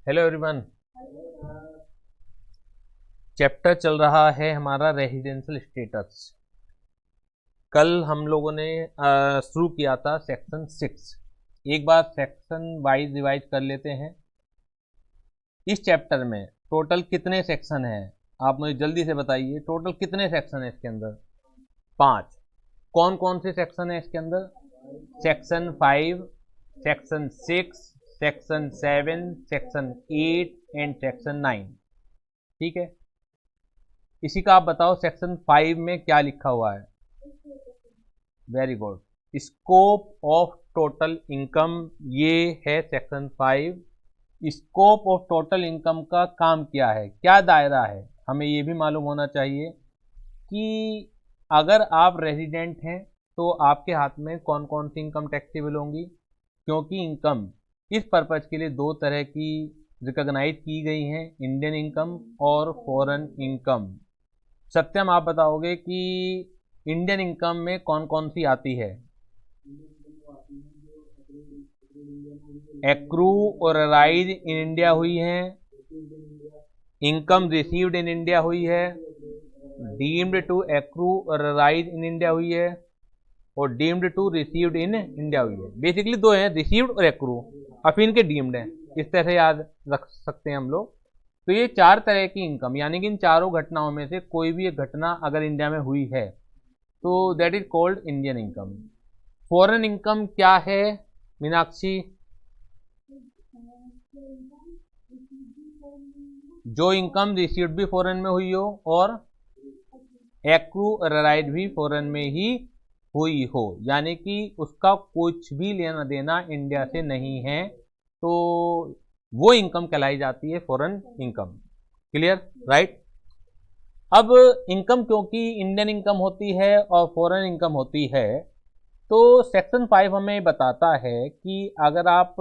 Hello everyone. Chapter चल रहा है हमारा रेजिडेंशियल स्टेटस। कल हम लोगों ने शुरू किया था सेक्शन 6। एक बार सेक्शन वाइज रिवाइज कर लेते हैं। इस चैप्टर में टोटल कितने सेक्शन हैं? आप मुझे जल्दी से बताइए, टोटल कितने सेक्शन है इसके अंदर? 5। कौन कौन से सेक्शन है इसके अंदर? Section 5, section 6, section 7, section 8 and section 9। ठीक है, इसी का आप बताओ सेक्शन 5 में क्या लिखा हुआ है? Very good, scope of total income, ये है section 5। Scope of total income का काम क्या है, क्या दायरा है, हमें ये भी मालूम होना चाहिए कि अगर आप रेजिडेंट हैं तो आपके हाथ में कौन कौन सी इनकम टैक्सेबल होंगी, क्योंकि इनकम इस पर्पज के लिए दो तरह की रिकॉग्नाइज की गई हैं, इंडियन इनकम और फॉरेन इनकम। सत्यम, आप बताओगे कि इंडियन इनकम में कौन कौन सी आती है? Accrue or arise in India हुई है, इनकम रिसीव्ड इन इंडिया हुई है, deemed to accrue or arise in India हुई है, और deemed to received in India हुई है। बेसिकली दो हैं, रिसीव्ड और एक्रू, अब इनके डीम्ड हैं, इस तरह से याद रख सकते हैं हम लोग। तो ये 4 तरह की इनकम, यानी कि इन चारों घटनाओं में से कोई भी एक घटना अगर इंडिया में हुई है तो that is called Indian income. Foreign income क्या है मीनाक्षी? जो इनकम रिसीव्ड भी फॉरेन में हुई हो और एक्रू राइट भी फॉरेन में ही हुई हो, यानी कि उसका कुछ भी लेना देना इंडिया से नहीं है, तो वो इनकम कहलाई जाती है फॉरेन इनकम। Clear, right? अब इनकम क्योंकि इंडियन इनकम होती है और फॉरेन इनकम होती है, तो सेक्शन 5 हमें बताता है कि अगर आप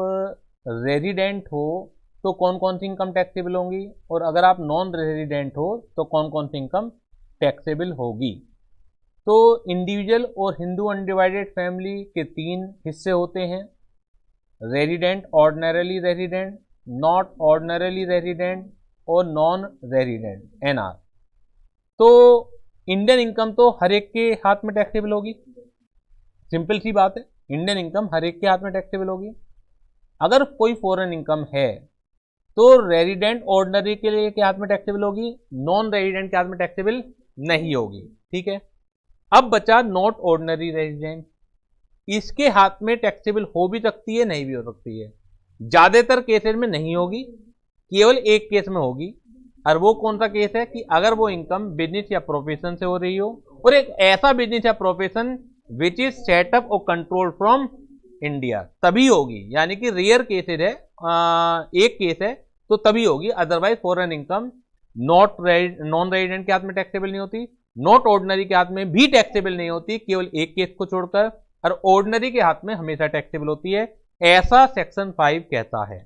रेजिडेंट हो तो कौन कौन सी इनकम टैक्सेबल होंगी, और अगर आप नॉन रेजिडेंट हो तो कौन कौन सी इनकम टैक्सेबल होगी। तो इंडिविजुअल और हिंदू अनडिवाइडेड फैमिली के 3 हिस्से होते हैं, resident, ordinarily resident, not ordinarily resident और नॉन रेजिडेंट, एनआर। तो इंडियन इनकम तो हर एक के हाथ में टैक्सेबल होगी, सिंपल सी बात है, इंडियन इनकम हर एक के हाथ में टैक्सेबल होगी। अगर कोई फॉरेन इनकम है तो रेजिडेंट ऑर्डिनरी के लिए के हाथ में टैक्सेबल होगी, नॉन रेजिडेंट के हाथ में टैक्सेबल नहीं होगी। ठीक है, अब बचा नॉट ऑर्डिनरी रेजिडेंट, इसके हाथ में टैक्सेबल हो भी सकती है, नहीं भी हो सकती है। ज्यादातर केसेस में नहीं होगी, केवल एक केस में होगी, और वो कौन सा केस है कि अगर वो इनकम बिजनेस या प्रोफेशन से हो रही हो, और एक ऐसा बिजनेस या प्रोफेशन विच इज सेटअप और कंट्रोल फ्रॉम इंडिया, तभी होगी। यानी कि रेयर केसेस है, एक केस है तो तभी होगी, otherwise foreign income non resident के हाथ में टैक्सेबल नहीं होती, नॉट ऑर्डिनरी के हाथ में भी टैक्सेबल नहीं होती, केवल एक केस को छोड़कर, और ऑर्डिनरी के हाथ में हमेशा टैक्सेबल होती है, ऐसा सेक्शन 5 कहता है।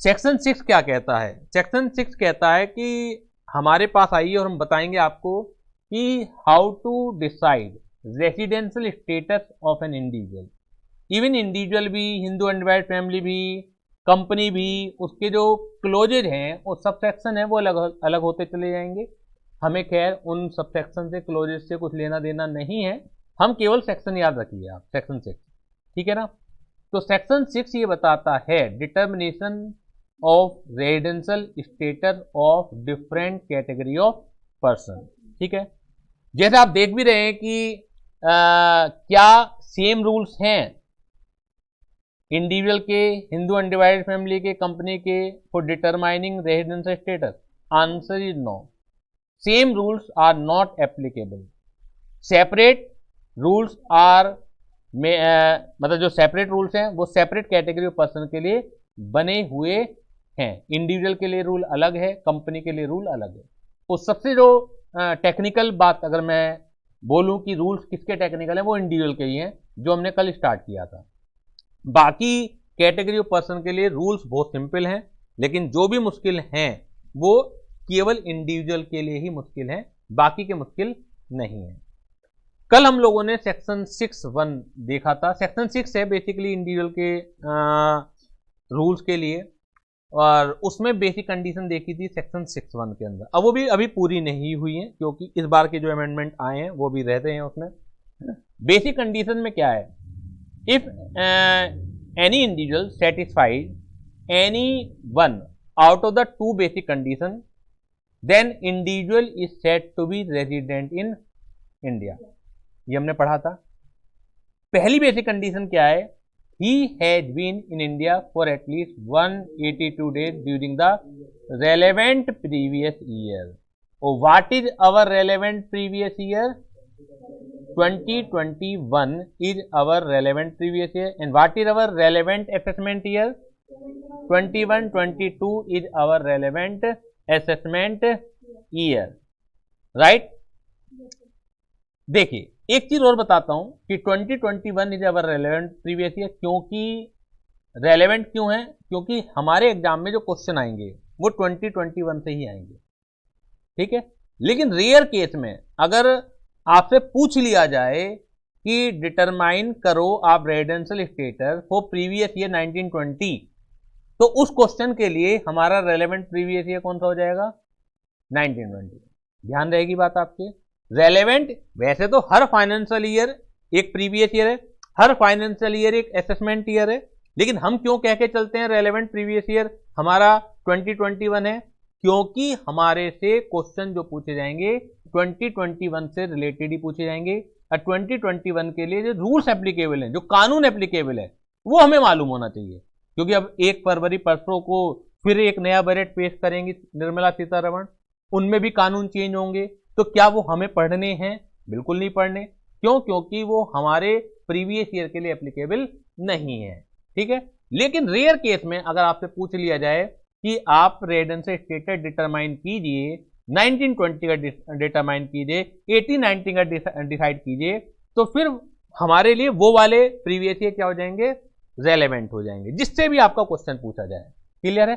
सेक्शन 6 क्या कहता है? सेक्शन 6 कहता है कि हमारे पास आइए और हम बताएंगे आपको कि how to decide residential status of an individual. Even individual भी, हिंदू अनडिवाइडेड फैमिली भी, कंपनी भी, उसके जो क्लोजेज हैं और सब सेक्शन है वो अलग अलग होते चले जाएंगे। हमें खैर उन सब सेक्शन से, क्लोजेज से कुछ लेना देना नहीं है, हम केवल सेक्शन याद रखिए आप, सेक्शन 6। ठीक है ना? तो सेक्शन 6 ये बताता है determination of residential status of different category of person. ठीक है, जैसे आप देख भी रहे हैं कि क्या सेम रूल्स हैं इंडिविजुअल के, हिंदू अनडिवाइडेड फैमिली के, कंपनी के, for determining residential status? Answer is no, same rules are not applicable. Separate rules are मतलब जो सेपरेट रूल्स हैं वो सेपरेट कैटेगरी ऑफ पर्सन के लिए बने हुए हैं। इंडिविजुअल के लिए रूल अलग है, कंपनी के लिए रूल अलग है। उस सबसे जो टेक्निकल बात अगर मैं बोलूं कि रूल्स किसके टेक्निकल हैं, वो इंडिविजुअल के ही हैं, जो हमने कल स्टार्ट किया था। बाकी कैटेगरी ऑफ पर्सन के लिए रूल्स बहुत सिंपल हैं, लेकिन जो भी मुश्किल हैं वो केवल इंडिविजुअल के लिए ही मुश्किल हैं, बाकी के मुश्किल नहीं है। कल हम लोगों ने सेक्शन 6(1) देखा था। सेक्शन 6 है बेसिकली इंडिविजुअल के रूल्स के लिए, और उसमें बेसिक कंडीशन देखी थी सेक्शन 6(1) के अंदर। अब वो भी अभी पूरी नहीं हुई है क्योंकि इस बार के जो अमेंडमेंट आए हैं वो भी रहते हैं उसमें। बेसिक कंडीशन में क्या है, if any individual satisfied any one out of the 2 basic condition then individual is said to be resident in India. ये हमने पढ़ा था। पहली बेसिक कंडीशन क्या है, he has been in India for at least 182 days during the relevant previous year. Oh, what is our relevant previous year? 2021 is our relevant previous year. And what is our relevant assessment year? 21-22 is our relevant assessment year. Right? देखिए एक चीज और बताता हूं कि 2021 is our relevant previous year. क्योंकि relevant क्यों है, क्योंकि हमारे एग्जाम में जो क्वेश्चन आएंगे वो 2021 से ही आएंगे, ठीक है। लेकिन रेयर केस में अगर आपसे पूछ लिया जाए कि डिटरमाइन करो आप residential status for previous year 1920, तो उस क्वेश्चन के लिए हमारा रेलेवेंट प्रीवियस ईयर कौन सा हो जाएगा, 1920। ध्यान रहेगी बात आपके। रेलेवेंट वैसे तो हर फाइनेंशियल ईयर एक प्रीवियस ईयर है, हर फाइनेंशियल ईयर एक असेसमेंट ईयर है, लेकिन हम क्यों कह के चलते हैं रेलेवेंट प्रीवियस ईयर हमारा 2021 है, क्योंकि हमारे से क्वेश्चन जो पूछे जाएंगे 2021 से रिलेटेड ही पूछे जाएंगे। और 2021 के लिए जो रूल्स एप्लीकेबल हैं, जो कानून एप्लीकेबल है, वो हमें मालूम होना चाहिए। क्योंकि अब 1 फरवरी परसों को फिर एक नया बजट पेश करेंगी निर्मला सीतारमण, उनमें भी कानून चेंज होंगे, तो क्या वो हमें पढ़ने हैं? बिल्कुल नहीं पढ़ने। क्यों? क्योंकि वो हमारे प्रीवियस ईयर के लिए एप्लीकेबल नहीं है, ठीक है। लेकिन रेयर केस में अगर आपसे पूछ लिया जाए कि आप रेजिडेंशियल स्टेटस डिटरमाइन कीजिए, 1920 का डिटरमाइन कीजिए, 1890 का डिसाइड कीजिए, तो फिर हमारे लिए वो वाले प्रीवियस ईयर क्या हो जाएंगे, रेलेवेंट हो जाएंगे, जिससे भी आपका क्वेश्चन पूछा जाए। क्लियर है।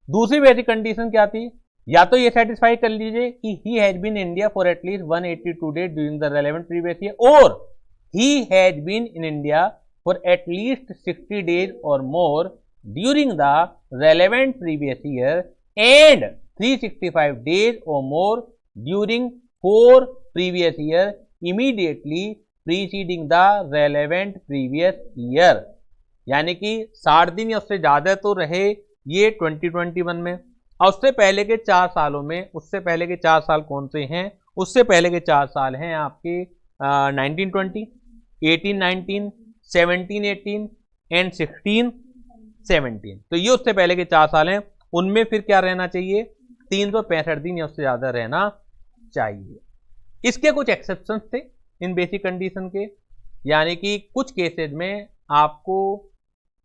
दूसरी बेसिक कंडीशन क्या थी, या तो ये सेटिस्फाई कर लीजिए कि he has been India for at least 182 days during the relevant previous year, or he has been in India for at least 60 days or more during the relevant previous year and 365 days or more during 4 previous year immediately preceding the relevant previous year. यानी कि 60 दिन या उससे ज्यादा तो रहे ये 2021 में, और उससे पहले के 4 सालों में, उससे पहले के 4 साल कौन से हैं, उससे पहले के 4 साल हैं आपके 1920, 1819, 1718 एंड 1617। तो ये उससे पहले के 4 साल हैं। उनमें फिर क्या रहना चाहिए, 365 दिन या उससे ज्यादा रहना चाहिए। इसके कुछ एक्सेप्शंस थे इन बेसिक कंडीशन के, यानी कि कुछ केसेज में आपको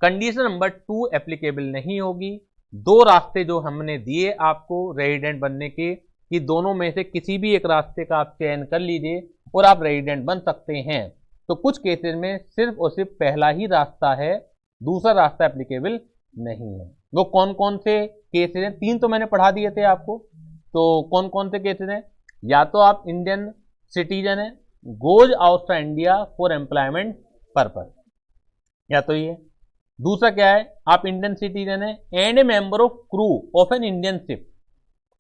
कंडीशन नंबर 2 एप्लीकेबल नहीं होगी। 2 रास्ते जो हमने दिए आपको रेजिडेंट बनने के, कि दोनों में से किसी भी एक रास्ते का आप चयन कर लीजिए और आप रेजिडेंट बन सकते हैं। तो कुछ केसेस में सिर्फ और सिर्फ पहला ही रास्ता है, दूसरा रास्ता एप्लीकेबल नहीं है। वो कौन कौन से केसेस हैं, 3 तो मैंने पढ़ा दिए थे आपको। तो कौन कौन से केसेस हैं, या तो आप इंडियन सिटीजन है, goes outside India for employment purpose, या तो ये। दूसरा क्या है, आप इंडियन सिटीजन है and a member of crew of an Indian ship.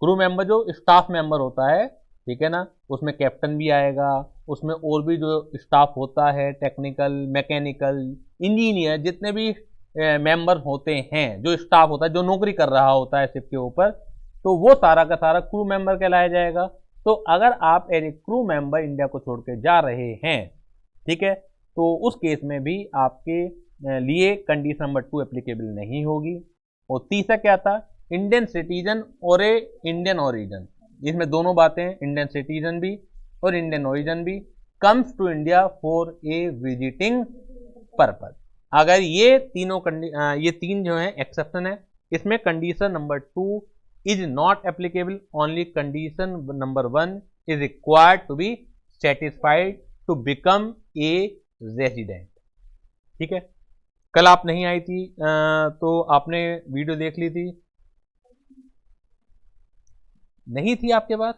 Crew member जो स्टाफ मेंबर होता है, ठीक है ना, उसमें कैप्टन भी आएगा, उसमें और भी जो स्टाफ होता है, टेक्निकल, मैकेनिकल, इंजीनियर, जितने भी मेंबर होते हैं, जो स्टाफ होता है, जो नौकरी कर रहा होता है शिप के ऊपर, तो वो सारा का सारा क्रू मेंबर कहलाया जाएगा। तो अगर आप as a crew member India को छोड़ के जा रहे हैं, ठीक है, तो उस केस में भी आपके लिए कंडीशन नंबर 2 एप्लीकेबल नहीं होगी। और तीसरा क्या था, इंडियन सिटीजन और ए इंडियन ओरिजिन। इसमें दोनों बातें, इंडियन सिटीजन भी और इंडियन ओरिजिन भी, comes to India for a visiting purpose. अगर ये तीनों ये 3 जो है एक्सेप्शन है, इसमें condition number 2 is not applicable, only condition number 1 is required to be satisfied to become a resident. ठीक है, कल आप नहीं आई थी तो आपने वीडियो देख ली थी, नहीं थी आपके पास?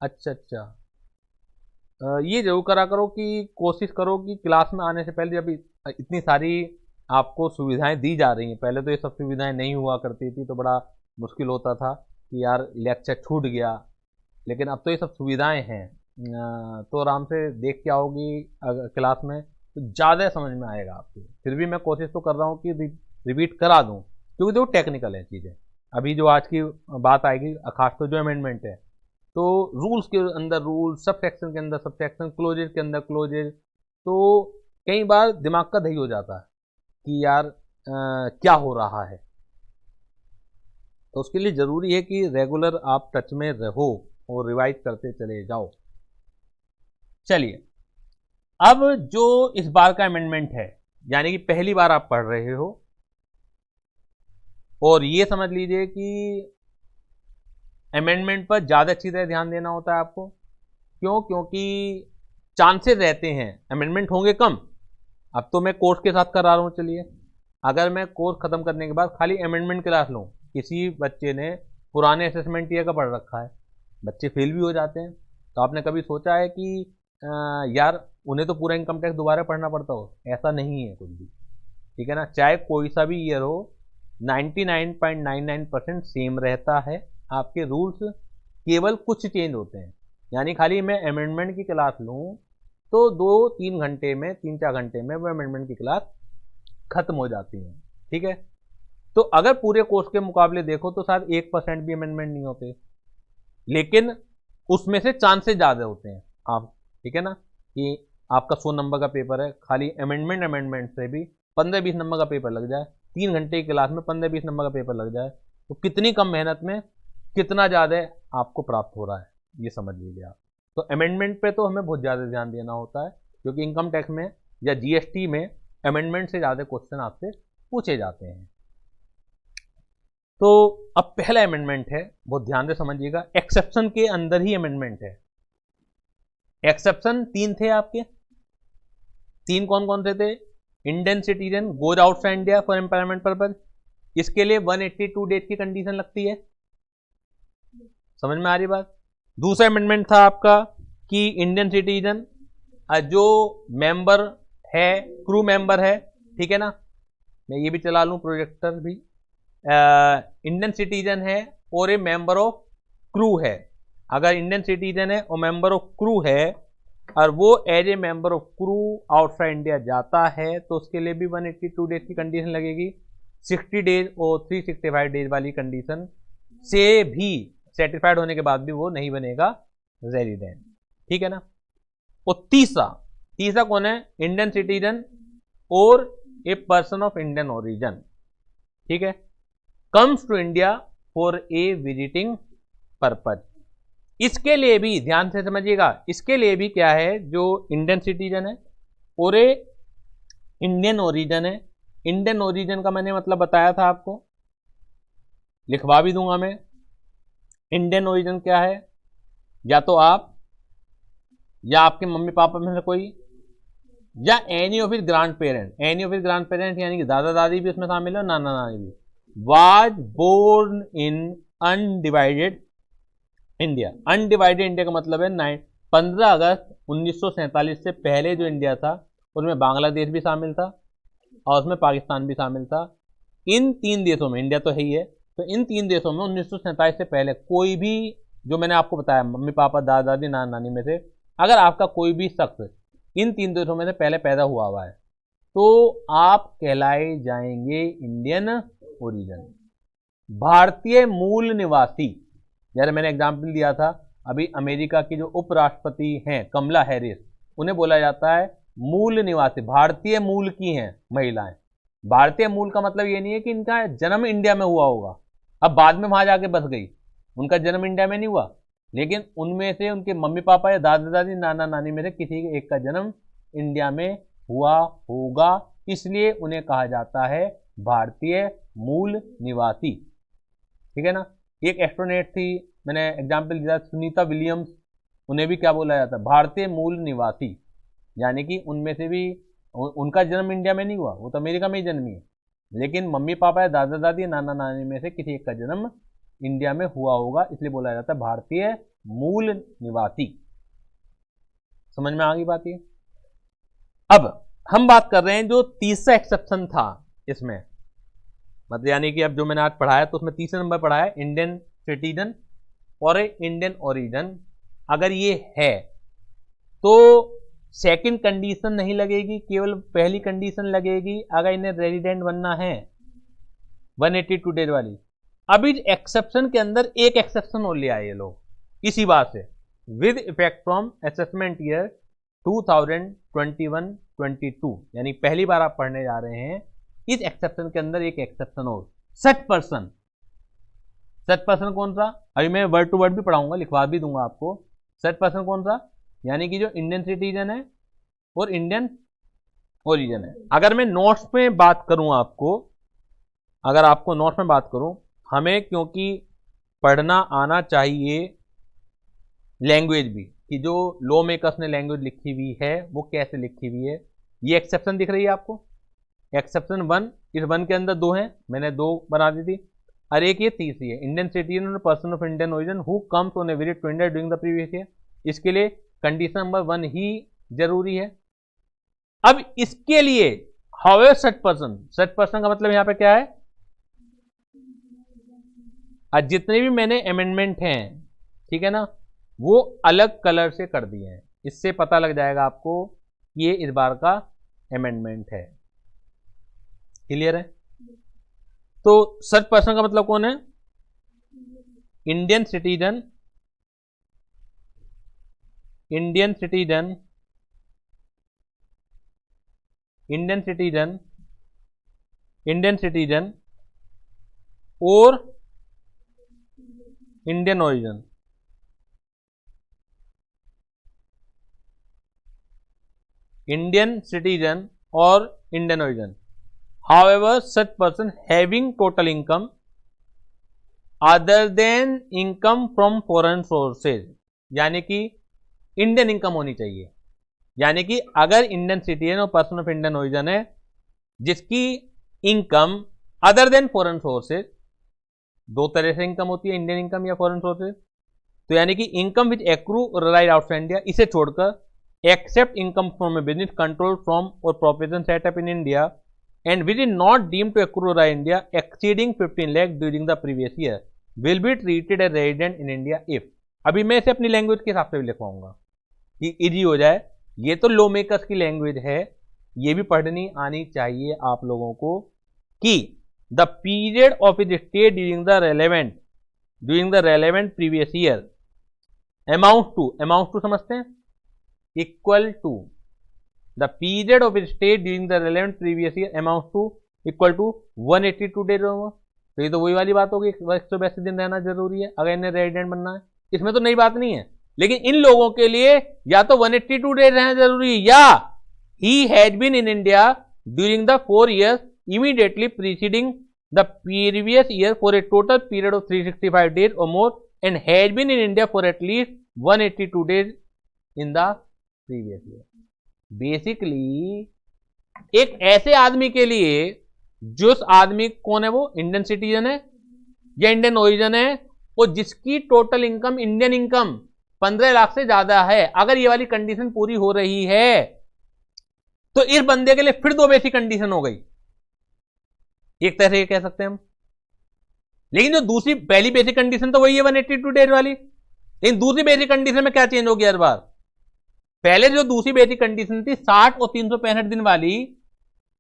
अच्छा अच्छा, ये जरूर करा करो कि कोशिश करो कि क्लास में आने से पहले, जब इतनी सारी आपको सुविधाएं दी जा रही हैं। पहले तो ये सब सुविधाएं नहीं हुआ करती थी, तो बड़ा मुश्किल होता था कि यार लेक्चर छूट गया, लेकिन अब तो ये सब सुविधाएं हैं। तो आराम से देख के आओगी क्लास में तो ज़्यादा समझ में आएगा आपको। फिर भी मैं कोशिश तो कर रहा हूँ कि रिपीट करा दूँ, क्योंकि देखो टेक्निकल है चीज़ें। अभी जो आज की बात आएगी, खासतौर जो अमेंडमेंट है, तो रूल्स के अंदर रूल, सब सेक्शन के अंदर सब सेक्शन, क्लोजेज के अंदर क्लोजेज, तो कई बार दिमाग का दही हो जाता है कि यार क्या हो रहा है। तो उसके लिए ज़रूरी है कि रेगुलर आप टच में रहो और रिवाइज करते चले जाओ। चलिए, अब जो इस बार का अमेंडमेंट है, यानी कि पहली बार आप पढ़ रहे हो, और ये समझ लीजिए कि अमेंडमेंट पर ज़्यादा अच्छी तरह ध्यान देना होता है आपको। क्यों? क्योंकि चांसेस रहते हैं अमेंडमेंट होंगे कम। अब तो मैं कोर्स के साथ करा रहा हूँ। चलिए, अगर मैं कोर्स खत्म करने के बाद खाली अमेंडमेंट क्लास लूँ, किसी बच्चे ने पुराने असेसमेंट ईयर का पढ़ रखा है, बच्चे फेल भी हो जाते हैं। तो आपने कभी सोचा है कि यार उन्हें तो पूरा इनकम टैक्स दोबारा पढ़ना पड़ता हो? ऐसा नहीं है कुछ भी, ठीक है ना। चाहे कोई सा भी ईयर हो, 99.99% सेम रहता है। आपके रूल्स केवल कुछ चेंज होते हैं। यानी खाली मैं अमेंडमेंट की क्लास लूँ तो 2-3 घंटे में, 3-4 घंटे में वो अमेंडमेंट की क्लास खत्म हो जाती है, ठीक है। तो अगर पूरे कोर्स के मुकाबले देखो तो शायद 1% भी अमेंडमेंट नहीं होते, लेकिन उसमें से चांसेस ज़्यादा होते हैं आप, ठीक है ना, कि आपका 100 नंबर का पेपर है, खाली अमेंडमेंट से भी 15-20 नंबर का पेपर लग जाए, 3 घंटे की क्लास में 15-20 नंबर का पेपर लग जाए, तो कितनी कम मेहनत में कितना ज़्यादा आपको प्राप्त हो रहा है, ये समझ लीजिए आप। तो अमेंडमेंट पे तो हमें बहुत ज़्यादा ध्यान देना होता है, क्योंकि इनकम टैक्स में या जीएसटी में अमेंडमेंट से ज़्यादा क्वेश्चन आपसे पूछे जाते हैं। तो अब पहला अमेंडमेंट है, बहुत ध्यान से समझिएगा, एक्सेप्शन के अंदर ही अमेंडमेंट है। एक्सेप्शन 3 थे आपके। 3 कौन कौन से थे? Indian citizen goes outside India for employment purpose, इसके लिए 182 डेज की कंडीशन लगती है। समझ में आ रही बात? दूसरा अमेंडमेंट था आपका कि इंडियन सिटीजन जो मेंबर है, क्रू मेंबर है, ठीक है ना, मैं ये भी चला लूं प्रोजेक्टर भी, इंडियन सिटीजन है और ए मेंबर ऑफ क्रू है। अगर इंडियन सिटीजन है और मेंबर ऑफ क्रू है और वो as a member of crew outside India जाता है, तो उसके लिए भी 182 डेज की कंडीशन लगेगी। 60 डेज और 365 डेज वाली कंडीशन से भी सर्टिफाइड होने के बाद भी वो नहीं बनेगा रेजिडेंट, ठीक है ना। और तीसरा कौन है? इंडियन सिटीजन और a person of Indian origin, ठीक है, comes to India for a visiting purpose. इसके लिए भी ध्यान से समझिएगा, इसके लिए भी क्या है, जो इंडियन सिटीजन है और ए इंडियन ओरिजिन है। इंडियन ओरिजिन का मैंने मतलब बताया था आपको, लिखवा भी दूंगा मैं। इंडियन ओरिजिन क्या है? या तो आप या आपके मम्मी पापा में से कोई, या any of his grand parent. Any of his grand parent यानी कि दादा दादी भी उसमें शामिल है, नाना नानी भी। Was born in undivided India. Undivided India का मतलब है 15 अगस्त 1947 से पहले जो इंडिया था, उसमें बांग्लादेश भी शामिल था और उसमें पाकिस्तान भी शामिल था। इन 3 देशों में, इंडिया तो है ही है, तो इन 3 देशों में 1947 से पहले कोई भी, जो मैंने आपको बताया मम्मी पापा दादा दादी नाना नानी में से, अगर आपका कोई भी शख्स इन 3 देशों में से पहले पैदा हुआ है, तो आप कहलाए जाएंगे इंडियन ओरिजिन। भारतीय मूल निवासी, जैसे मैंने एग्जाम्पल दिया था, अभी अमेरिका की जो उपराष्ट्रपति हैं कमला हैरिस, उन्हें बोला जाता है मूल निवासी, भारतीय मूल की हैं महिलाएं। भारतीय मूल का मतलब ये नहीं है कि इनका जन्म इंडिया में हुआ होगा, अब बाद में वहां जाके बस गई, उनका जन्म इंडिया में नहीं हुआ, लेकिन उनमें से उनके मम्मी पापा या दादा दादी नाना नानी में से किसी एक का जन्म इंडिया में हुआ होगा, इसलिए उन्हें कहा जाता है भारतीय मूल निवासी, ठीक है ना। एक एस्ट्रोनॉट थी, मैंने एग्जाम्पल दिया सुनीता विलियम्स, उन्हें भी क्या बोला जाता है? भारतीय मूल निवासी, यानी कि उनमें से भी उनका जन्म इंडिया में नहीं हुआ, वो तो अमेरिका में ही जन्मी है, लेकिन मम्मी पापा या दादा दादी नाना नानी में से किसी एक का जन्म इंडिया में हुआ होगा, इसलिए बोला जाता है भारतीय मूल निवासी। समझ में आ गई बात ये? अब हम बात कर रहे हैं जो तीसरा एक्सेप्शन था इसमें, मतलब यानी कि अब जो मैंने आज पढ़ाया तो उसमें तीसरे नंबर पढ़ा है इंडियन सिटीजन और इंडियन ओरिजिन। अगर ये है तो सेकंड कंडीशन नहीं लगेगी, केवल पहली कंडीशन लगेगी अगर इन्हें रेजिडेंट बनना है 182 डेज वाली। अभी एक्सेप्शन के अंदर एक एक्सेप्शन और ले आए ये लोग इसी बात से, with effect from assessment year 2021-22, यानी पहली बार आप पढ़ने जा रहे हैं। इस एक्सेप्शन के अंदर एक एक्सेप्शन और 60%। 60% कौन सा, अभी मैं वर्ड टू वर्ड भी पढ़ाऊंगा, लिखवा भी दूंगा आपको। 60% कौन सा, यानी कि जो इंडियन सिटीजन है और इंडियन ओरिजिन है। अगर मैं नोट्स में बात करूं आपको, अगर आपको नोट्स में बात करूं, हमें क्योंकि पढ़ना आना चाहिए लैंग्वेज भी, कि जो लॉ मेकर्स ने लैंग्वेज लिखी हुई है वो कैसे लिखी हुई है। ये एक्सेप्शन दिख रही है आपको, एक्सेप्शन 1, इस 1 के अंदर 2 हैं, मैंने 2 बना दी थी, और एक ये तीसरी है, इंडियन सिटीजन और person of Indian origin who comes on a visit to India during the previous year. इसके लिए कंडीशन नंबर 1 ही जरूरी है। अब इसके लिए हाउएवर 60% का मतलब यहां पे क्या है, जितने भी मैंने अमेंडमेंट हैं, ठीक है ना, वो अलग कलर से कर दिए हैं। इससे पता लग जाएगा आपको ये इस बार का अमेंडमेंट है। क्लियर है? तो 60% का मतलब कौन है, Indian citizen, Indian citizen, Indian citizen, Indian citizen और इंडियन ओरिजिन। इंडियन सिटीजन और Indian origin, however such person having total income other than income from foreign sources, यानी कि इंडियन इनकम होनी चाहिए। यानी कि अगर इंडियन सिटीजन और पर्सन ऑफ इंडियन ओरिजिन है जिसकी income other than foreign sources, 2 तरह से इनकम होती है, इंडियन इनकम या फॉरेन सोर्सेज, तो यानी कि income which accrue right outside India, इसे छोड़कर except income from a business control from or profession setup in India and which is not deemed to accrue right India exceeding 15 lakh during the previous year will be treated as resident in India if. अभी मैं इसे अपनी language के हिसाब से भी लिखवाऊंगा कि easy हो जाए। ये तो लॉ मेकर्स की लैंग्वेज है, ये भी पढ़नी आनी चाहिए आप लोगों को, कि the period of is stay during the relevant previous year amount to समझते हैं, equal to the period of is stay during the relevant previous year amount to equal to 182 days होगा। तो ये तो वही वाली बात होगी, 182 दिन रहना जरूरी है अगर इन्हें रेजिडेंट बनना है। इसमें तो नई बात नहीं है, लेकिन इन लोगों के लिए या तो 182 डेज रहना जरूरी है या he has been in India during the 4 years immediately preceding the previous year for a total period of 365 days or more and has been in India for at least 182 days in the previous year। Basically एक ऐसे आदमी के लिए, जो आदमी कौन है, वो इंडियन सिटीजन है या इंडियन ओरिजिन है और जिसकी total income Indian income 15 lakh से ज्यादा है, अगर ये वाली कंडीशन पूरी हो रही है तो इस बंदे के लिए फिर 2 बेसिक कंडीशन हो गई, एक तरह से कह सकते हैं हम। लेकिन जो दूसरी पहली बेसिक कंडीशन तो वही है 182 डेज वाली, लेकिन दूसरी बेसिक कंडीशन में क्या चेंज हो गया हर बार। पहले जो दूसरी बेसिक कंडीशन थी 60 और 365 दिन वाली,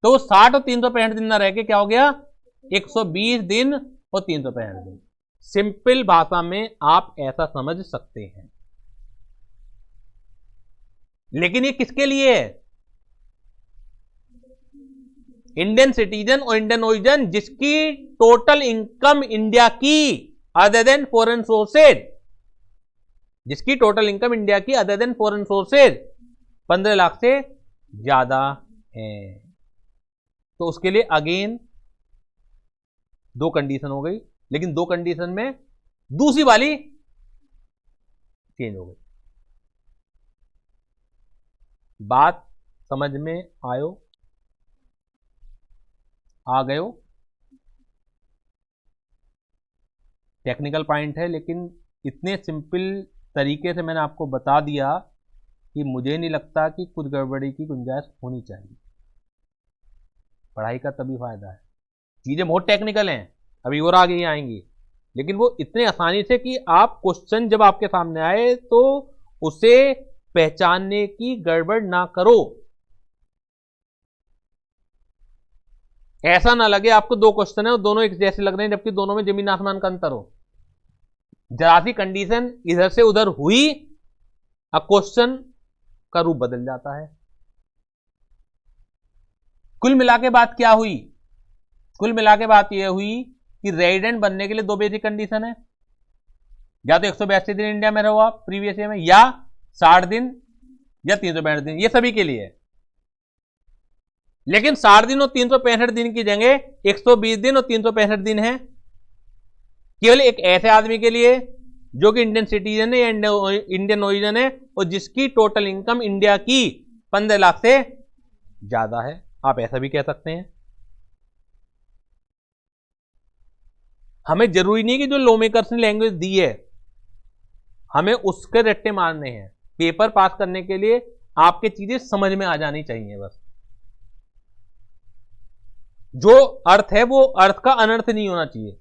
तो 60 और 365 दिन ना रह के क्या हो गया 120 दिन और 365 दिन। सिंपल भाषा में आप ऐसा समझ सकते हैं। लेकिन ये किसके लिए है, इंडियन सिटीजन और इंडियन ओरिजिन जिसकी टोटल इनकम इंडिया की अदर देन फॉरेन सोर्सेज, जिसकी टोटल इनकम इंडिया की other than foreign sources 15 lakh से ज्यादा है। तो उसके लिए अगेन 2 कंडीशन हो गई, लेकिन 2 कंडीशन में दूसरी वाली चेंज हो गई। बात समझ में आ गए हो? टेक्निकल पॉइंट है, लेकिन इतने सिंपल तरीके से मैंने आपको बता दिया कि मुझे नहीं लगता कि कुछ गड़बड़ी की गुंजाइश होनी चाहिए। पढ़ाई का तभी फायदा है। चीजें बहुत टेक्निकल हैं, अभी और आगे ही आएंगी, लेकिन वो इतने आसानी से कि आप क्वेश्चन जब आपके सामने आए तो उसे पहचानने की गड़बड़ ना करो। ऐसा ना लगे आपको दो क्वेश्चन है और दोनों एक जैसे लग रहे हैं जबकि दोनों में जमीन आसमान का अंतर हो। जरा सी कंडीशन इधर से उधर हुई, अब क्वेश्चन का रूप बदल जाता है। कुल मिला के बात क्या हुई? कुल मिला के बात यह हुई कि रेजिडेंट बनने के लिए दो बेसिक कंडीशन है, या तो 182 दिन इंडिया में रहो आप प्रीवियस ईयर में, या 60 दिन या 365 दिन, ये सभी के लिए है। लेकिन 60 दिन और 365 दिन की जगह 120 दिन और 365 दिन है केवल एक ऐसे आदमी के लिए जो कि इंडियन सिटीजन है या इंडियन ओरिजिन है और जिसकी टोटल इनकम इंडिया की 15 लाख से ज्यादा है। आप ऐसा भी कह सकते हैं। हमें जरूरी नहीं कि जो लॉ मेकर्स ने लैंग्वेज दी है हमें उसके रट्टे मारने हैं। पेपर पास करने के लिए आपके चीजें समझ में आ जानी चाहिए बस। जो अर्थ है वो अर्थ का अनर्थ नहीं होना चाहिए।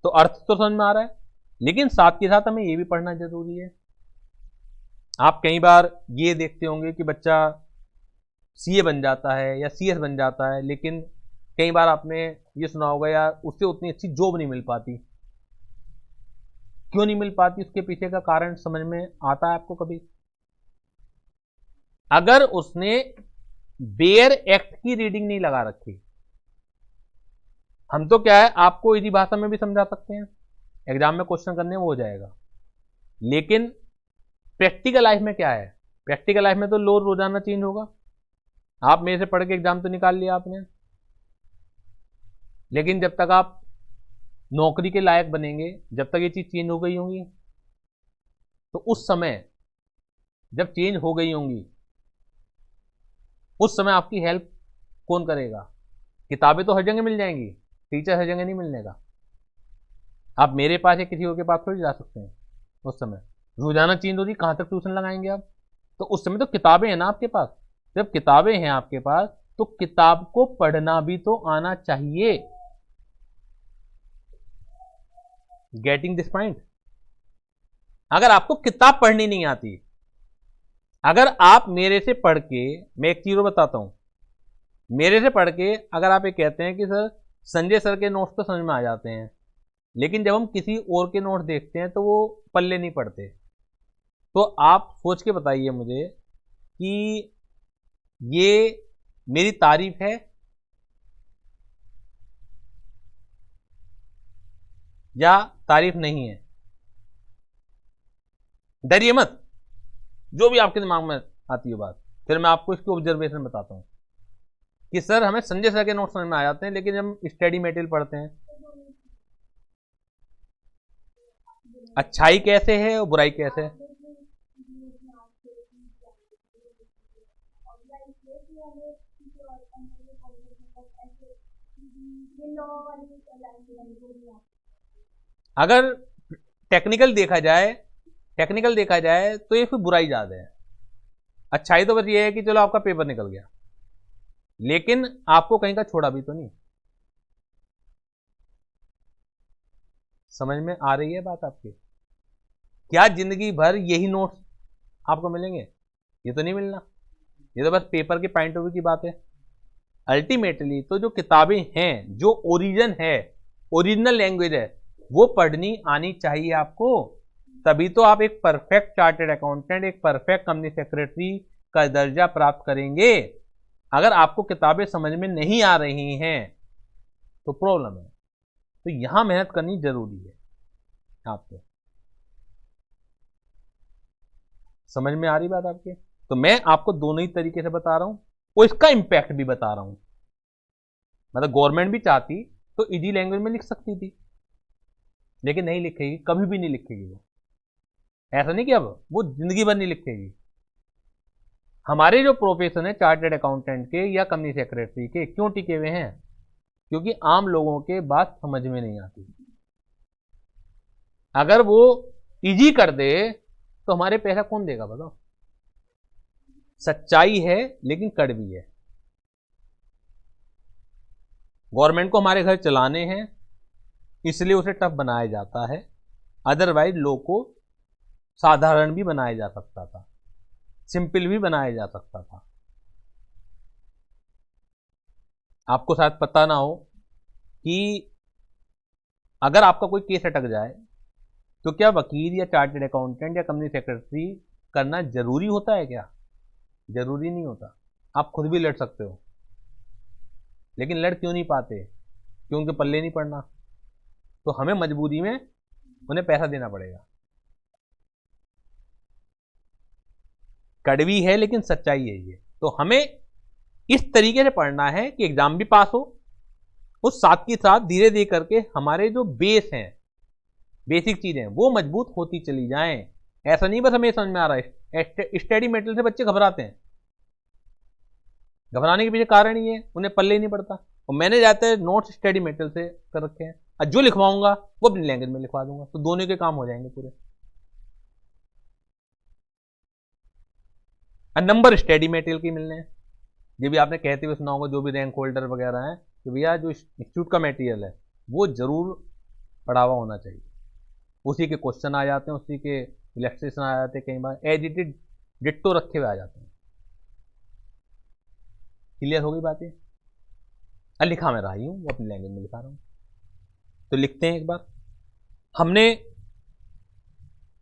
तो अर्थ तो समझ में आ रहा है, लेकिन साथ के साथ हमें ये भी पढ़ना जरूरी है। आप कई बार ये देखते होंगे कि बच्चा सीए बन जाता है या सीएस बन जाता है, लेकिन कई बार आपने ये सुना होगा यार उससे उतनी अच्छी जॉब नहीं मिल पाती। क्यों नहीं मिल पाती? उसके पीछे का कारण समझ में आता है आपको कभी? अगर उसने बेयर एक्ट की रीडिंग नहीं लगा रखी, हम तो क्या है आपको इसी भाषा में भी समझा सकते हैं, एग्जाम में क्वेश्चन करने वो हो जाएगा। लेकिन प्रैक्टिकल लाइफ में क्या है? प्रैक्टिकल लाइफ में तो लोड रोजाना चेंज होगा। आप मेरे से पढ़ के एग्जाम तो निकाल लिया आपने, लेकिन जब तक आप नौकरी के लायक बनेंगे, जब तक ये चीज चेंज हो गई होंगी, तो उस समय जब चेंज हो गई होंगी उस समय आपकी हेल्प कौन करेगा? किताबें तो हर जगह मिल जाएंगी, टीचर हर जगह नहीं मिलने का। आप मेरे पास या किसी और के पास थोड़ी जा सकते हैं। उस समय रोजाना चेंज होगी, कहां तक ट्यूशन लगाएंगे आप? तो उस समय तो किताबें हैं ना आपके पास। जब किताबें हैं आपके पास तो किताब को पढ़ना भी तो आना चाहिए। Getting this point? अगर आपको किताब पढ़नी नहीं आती, अगर आप मेरे से पढ़ के, मैं एक चीज बताता हूं, मेरे से पढ़ के अगर आप ये कहते हैं कि सर संजय सर के नोट्स तो समझ में आ जाते हैं, लेकिन जब हम किसी और के नोट्स देखते हैं तो वो पल्ले नहीं पड़ते, तो आप सोच के बताइए मुझे कि ये मेरी तारीफ है या तारीफ नहीं है? डरिए मत, जो भी आपके दिमाग में आती है बात, फिर मैं आपको इसकी ऑब्जर्वेशन बताता हूं कि सर हमें संजय सर के नोट्स समझ में आ जाते हैं, लेकिन जब हम स्टडी मटेरियल पढ़ते हैं, अच्छाई कैसे है और बुराई कैसे है? अगर टेक्निकल देखा जाए तो ये फिर बुराई ज्यादा है। अच्छाई तो बस ये है कि चलो आपका पेपर निकल गया, लेकिन आपको कहीं का छोड़ा भी तो नहीं। समझ में आ रही है बात आपकी? क्या जिंदगी भर यही नोट्स आपको मिलेंगे? ये तो नहीं मिलना। ये तो बस पेपर के पॉइंट ऑफ व्यू की बात है। अल्टीमेटली तो जो किताबें हैं, जो ओरिजिन है, ओरिजिनल लैंग्वेज है, वो पढ़नी आनी चाहिए आपको। तभी तो आप एक परफेक्ट चार्टर्ड अकाउंटेंट, एक परफेक्ट कंपनी सेक्रेटरी का दर्जा प्राप्त करेंगे। अगर आपको किताबें समझ में नहीं आ रही हैं तो प्रॉब्लम है। तो यहां मेहनत करनी जरूरी है। आपको समझ में आ रही बात आपके? तो मैं आपको दोनों ही तरीके से बता रहा हूं और इसका इंपैक्ट भी बता रहा हूं। मतलब गवर्नमेंट भी चाहती तो इजी लैंग्वेज में लिख सकती थी, लेकिन नहीं लिखेगी, कभी भी नहीं लिखेगी वो। ऐसा नहीं कि अब वो जिंदगी भर नहीं लिखेगी। हमारे जो प्रोफेशन है चार्टर्ड अकाउंटेंट के या कंपनी सेक्रेटरी के, क्यों टिके हुए हैं? क्योंकि आम लोगों के बात समझ में नहीं आती। अगर वो इजी कर दे तो हमारे पैसा कौन देगा बताओ? सच्चाई है लेकिन कड़वी है। गवर्नमेंट को हमारे घर चलाने हैं, इसलिए उसे टफ बनाया जाता है, अदरवाइज लॉ को साधारण भी बनाया जा सकता था, सिंपल भी बनाया जा सकता था। आपको शायद पता ना हो कि अगर आपका कोई केस अटक जाए तो क्या वकील या चार्टर्ड अकाउंटेंट या कंपनी सेक्रेटरी करना जरूरी होता है क्या? जरूरी नहीं होता। आप खुद भी लड़ सकते हो, लेकिन लड़ क्यों नहीं पाते? क्यों? उनके पल्ले नहीं पड़ना, तो हमें मजबूरी में उन्हें पैसा देना पड़ेगा। कड़वी है लेकिन सच्चाई है ये। तो हमें इस तरीके से पढ़ना है कि एग्जाम भी पास हो, उस साथ के साथ धीरे धीरे करके हमारे जो बेस हैं, बेसिक चीजें वो मजबूत होती चली जाएं। ऐसा नहीं बस हमें समझ में आ रहा है स्टडी मेटेरियल से बच्चे घबराते हैं, घबराने के पीछे कारण ही है उन्हें पल्ले ही नहीं पड़ता। और मैंने जाते नोट्स स्टडी मेटेरियल से कर रखे हैं, और जो लिखवाऊंगा वो अपनी लैंग्वेज में लिखवा दूंगा, तो दोनों के काम हो जाएंगे पूरे। नंबर स्टडी मेटेरियल के मिलने हैं, ये भी आपने कहते हुए सुना होगा जो भी रैंक होल्डर वगैरह हैं कि भैया जो इंस्टीट्यूट का मटेरियल है वो जरूर पढ़ा हुआ होना चाहिए। उसी के क्वेश्चन आ जाते हैं, उसी के इलेक्ट्रेशन आ जाते हैं, कई बार एडिटेड डिट्टो रखे हुए आ जाते हैं। क्लियर हो गई बातें? लिखा मैं रहा ही हूँ, वो अपनी लैंग्वेज में लिखा रहा हूँ। तो लिखते हैं एक बार। हमने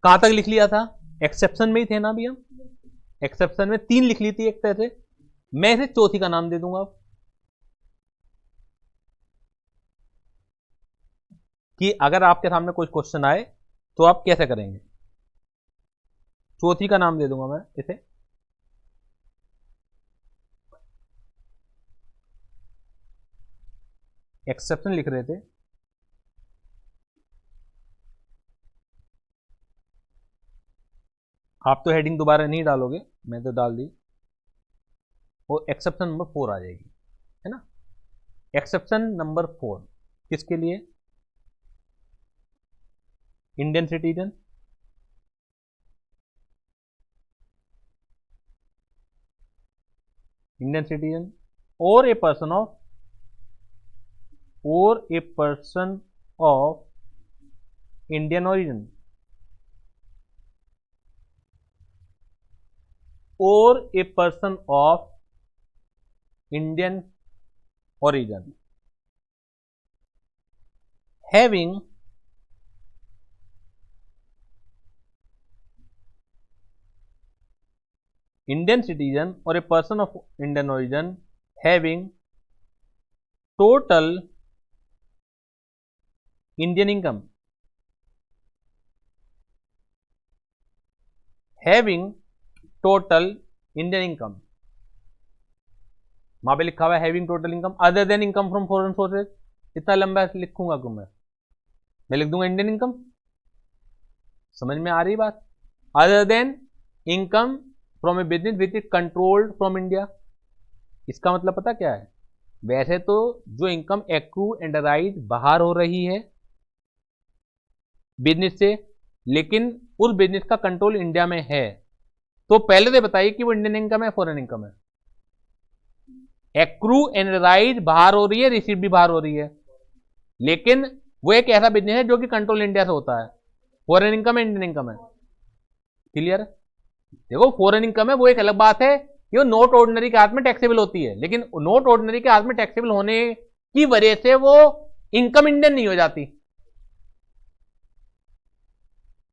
कहां तक लिख लिया था? एक्सेप्शन में ही थे ना अभी हम। एक्सेप्शन में 3 लिख ली थी एक तरह से, मैं इसे चौथी का नाम दे दूंगा अब, कि अगर आपके सामने कोई क्वेश्चन आए तो आप कैसे करेंगे। चौथी का नाम दे दूंगा मैं इसे। एक्सेप्शन लिख रहे थे, आप तो हेडिंग दोबारा नहीं डालोगे, मैं तो डाल दी। वो एक्सेप्शन नंबर 4 आ जाएगी, है ना। एक्सेप्शन नंबर 4 किसके लिए? इंडियन सिटीजन, इंडियन सिटीजन और a person of Indian origin, or a person of Indian origin having Indian citizen or a person of Indian origin having total Indian income, having total Indian income, वहां पे लिखा हुआ है having total income other than income from foreign sources. इतना लंबा लिखूंगा क्यों? मैं लिख दूंगा इंडियन इनकम। समझ में आ रही बात? Other than income from a business which is controlled from India. इसका मतलब पता क्या है? वैसे तो जो इनकम एक्रू एंड राइज बाहर हो रही है बिजनेस से, लेकिन उस बिजनेस का कंट्रोल इंडिया में है, तो पहले तो बताइए कि वो इंडियन इनकम है फॉरेन इनकम है। एक्रू एंड राइज बाहर हो रही है, रिसीव भी बाहर हो रही है, लेकिन वो एक ऐसा बिजनेस है जो कि कंट्रोल इंडिया से होता है। फॉरेन इनकम है, इंडियन इनकम है। क्लियर? देखो फॉरेन इनकम है वो एक अलग बात है कि वो नॉट ऑर्डिनरी के हाथ में टैक्सेबल होती है, लेकिन नॉट ऑर्डिनरी के हाथ में टैक्सेबल होने की वजह से वो इनकम इंडियन नहीं हो जाती।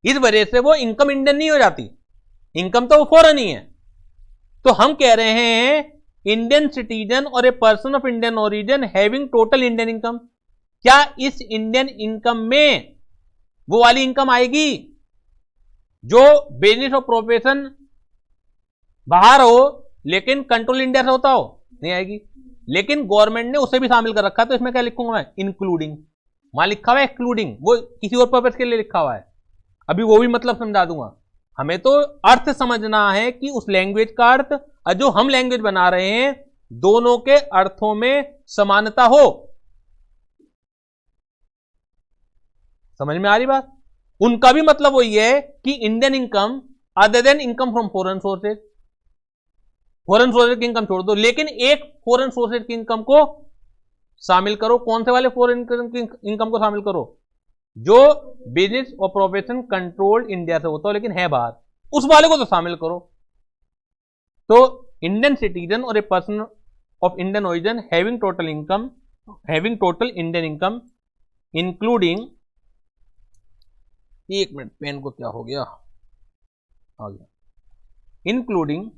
इस वजह से वो इनकम इंडियन नहीं हो जाती, इनकम तो वो फॉरेन ही है। तो हम कह रहे हैं इंडियन सिटीजन और a person of Indian origin having total Indian income. क्या इस इंडियन इनकम में वो वाली इनकम आएगी जो बिजनेस और प्रोफेशन बाहर हो लेकिन कंट्रोल इंडिया से होता हो? नहीं आएगी। लेकिन गवर्नमेंट ने उसे भी शामिल कर रखा है, तो इसमें क्या लिखूंगा मैं? इंक्लूडिंग। वहां लिखा हुआ है एक्सक्लूडिंग, वो किसी और पर्पज के लिए लिखा हुआ है, अभी वो भी मतलब समझा दूंगा। हमें तो अर्थ समझना है कि उस लैंग्वेज का अर्थ और जो हम लैंग्वेज बना रहे हैं दोनों के अर्थों में समानता हो। समझ में आ रही बात? उनका भी मतलब वही है कि Indian income other than income from foreign sources. Foreign sources की इनकम छोड़ दो, लेकिन एक फॉरेन सोर्सेज की इनकम को शामिल करो। कौन से वाले फॉरेन इनकम को शामिल करो? जो business or profession controlled India से होता हो लेकिन है बाहर, उस वाले को तो शामिल करो। तो इंडियन सिटीजन और a person of Indian origin having total Indian income including, एक मिनट पेन को क्या हो गया, आ गया, including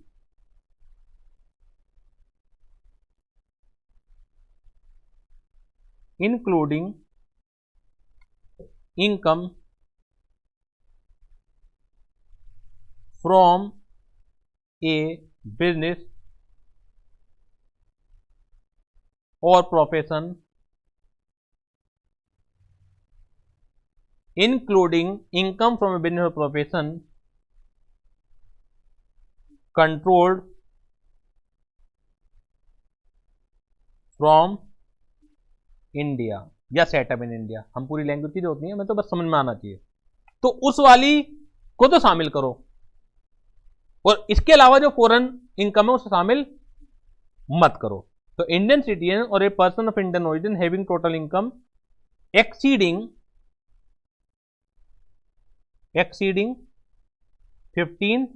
income from a business or profession, including income from a business or profession controlled from India या setup in India. हम पूरी language की जरूरत नहीं है, मैं तो बस समझ में आना चाहिए। तो उस वाली को तो शामिल करो, और इसके अलावा जो फॉरेन इनकम है उसे शामिल मत करो। तो इंडियन सिटीजन और a person of Indian origin having total income exceeding 15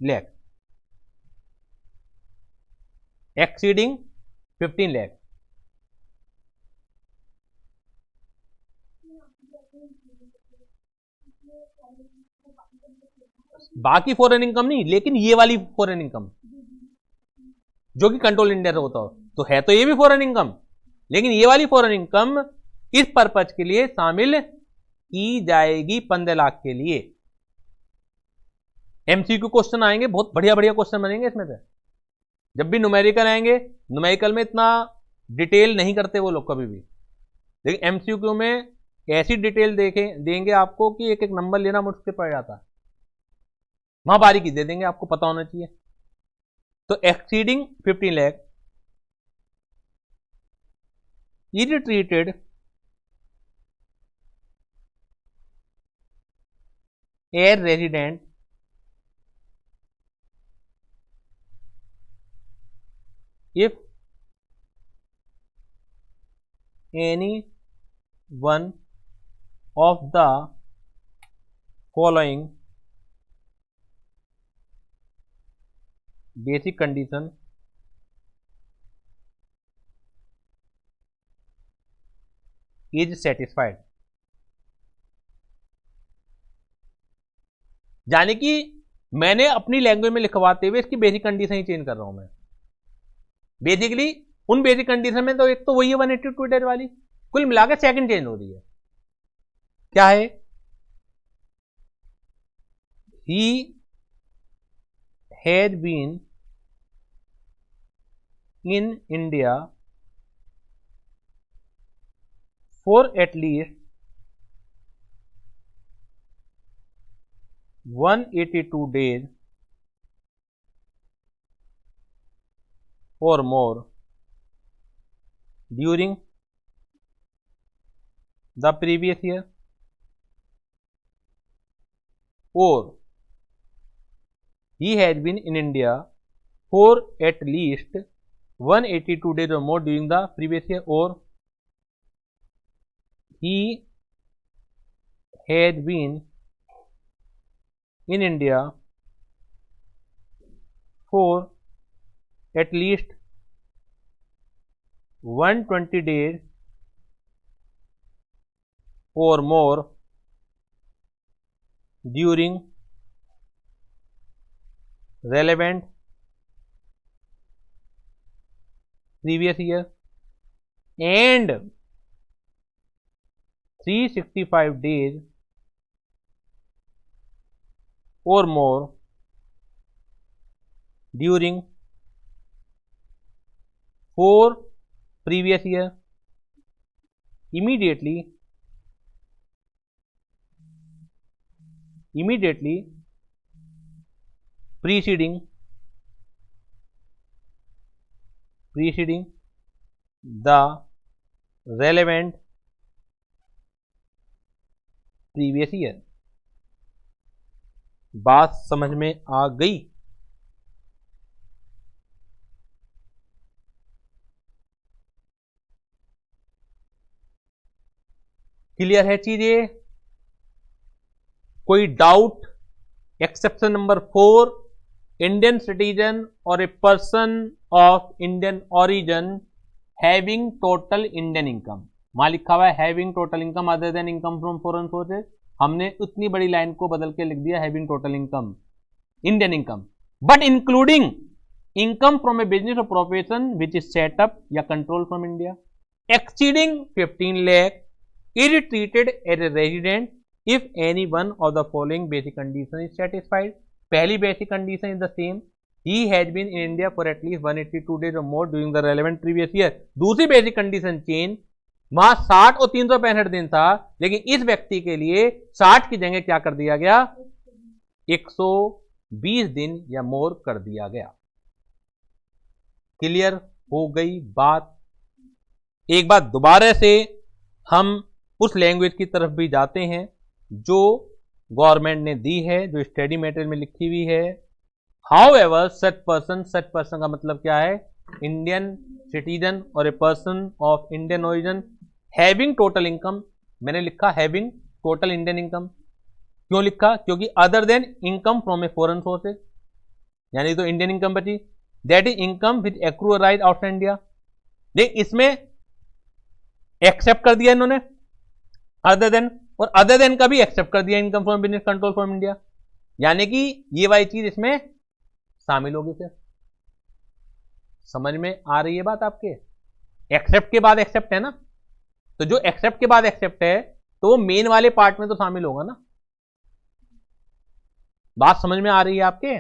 lakh, exceeding 15 lakh. बाकी फॉरेन इनकम नहीं, लेकिन ये वाली फॉरेन इनकम जो कि कंट्रोल इंडिया से होता हो, तो है तो ये भी फॉरेन इनकम, लेकिन ये वाली फॉरेन इनकम इस पर्पज के लिए शामिल की जाएगी 15 लाख के लिए। एमसीक्यू क्वेश्चन आएंगे, बहुत बढ़िया बढ़िया क्वेश्चन बनेंगे इसमें से। जब भी न्यूमेरिकल आएंगे, न्यूमेरिकल में इतना डिटेल नहीं करते वो लोग कभी भी, लेकिन एमसीक्यू में ऐसी डिटेल देंगे आपको कि एक एक नंबर लेना मुश्किल पड़ जाता है। वहां बारीकी दे देंगे, आपको पता होना चाहिए। तो exceeding 15 lakh is treated air resident if any one of the following basic condition is satisfied. यानी कि मैंने अपनी लैंग्वेज में लिखवाते हुए इसकी बेसिक कंडीशन ही चेंज कर रहा हूं मैं। बेसिकली उन बेसिक कंडीशन में तो एक तो वही है 182 डेज वाली, कुल मिलाकर सेकंड चेंज हो रही है। क्या है? He has been in India for at least 182 days or more during the previous year, or he has been in India for at least 182 days or more during the previous year, or he has been in India for at least 120 days or more during relevant previous year, and 365 days or more during 4 previous year, immediately preceding the relevant previous year। बात समझ में आ गई? Clear है चीजें? कोई doubt? Exception number 4, Indian citizen और a person of Indian origin having total Indian income. वहां लिखा हुआ है having total income other than income from foreign sources, हमने उतनी बड़ी लाइन को बदल के लिख दिया having total income Indian income, but including income from a business or profession which is setup या control from India exceeding 15 lakh is treated as a resident if any one of the following basic condition is satisfied. पहली basic condition is the same, he has been in India for at least 182 days or more during the relevant previous year। दूसरी basic condition change, वहां 60 और 365 दिन था, लेकिन इस व्यक्ति के लिए 60 की जगह क्या कर दिया गया, 120 दिन या मोर कर दिया गया। क्लियर हो गई बात? एक बात दोबारा से हम उस लैंग्वेज की तरफ भी जाते हैं जो गवर्नमेंट ने दी है, जो स्टडी मटेरियल में लिखी हुई है। However, such person का मतलब क्या है, इंडियन सिटीजन और a person of Indian origin having total income, मैंने लिखा हैविंग टोटल इंडियन इनकम, क्यों लिखा, क्योंकि other than income from a foreign sources, यानी तो इंडियन इनकम बची, that is income which accrue right outside India. देख इसमें एक्सेप्ट कर दिया इन्होंने अदर देन, और अदर देन का भी एक्सेप्ट कर दिया income from business control from India, यानी कि ये वाली चीज इसमें शामिल होगी। फिर समझ में आ रही है बात आपके? एक्सेप्ट के बाद एक्सेप्ट है ना, तो जो एक्सेप्ट के बाद एक्सेप्ट है तो वो मेन वाले पार्ट में तो शामिल होगा ना। बात समझ में आ रही है आपके?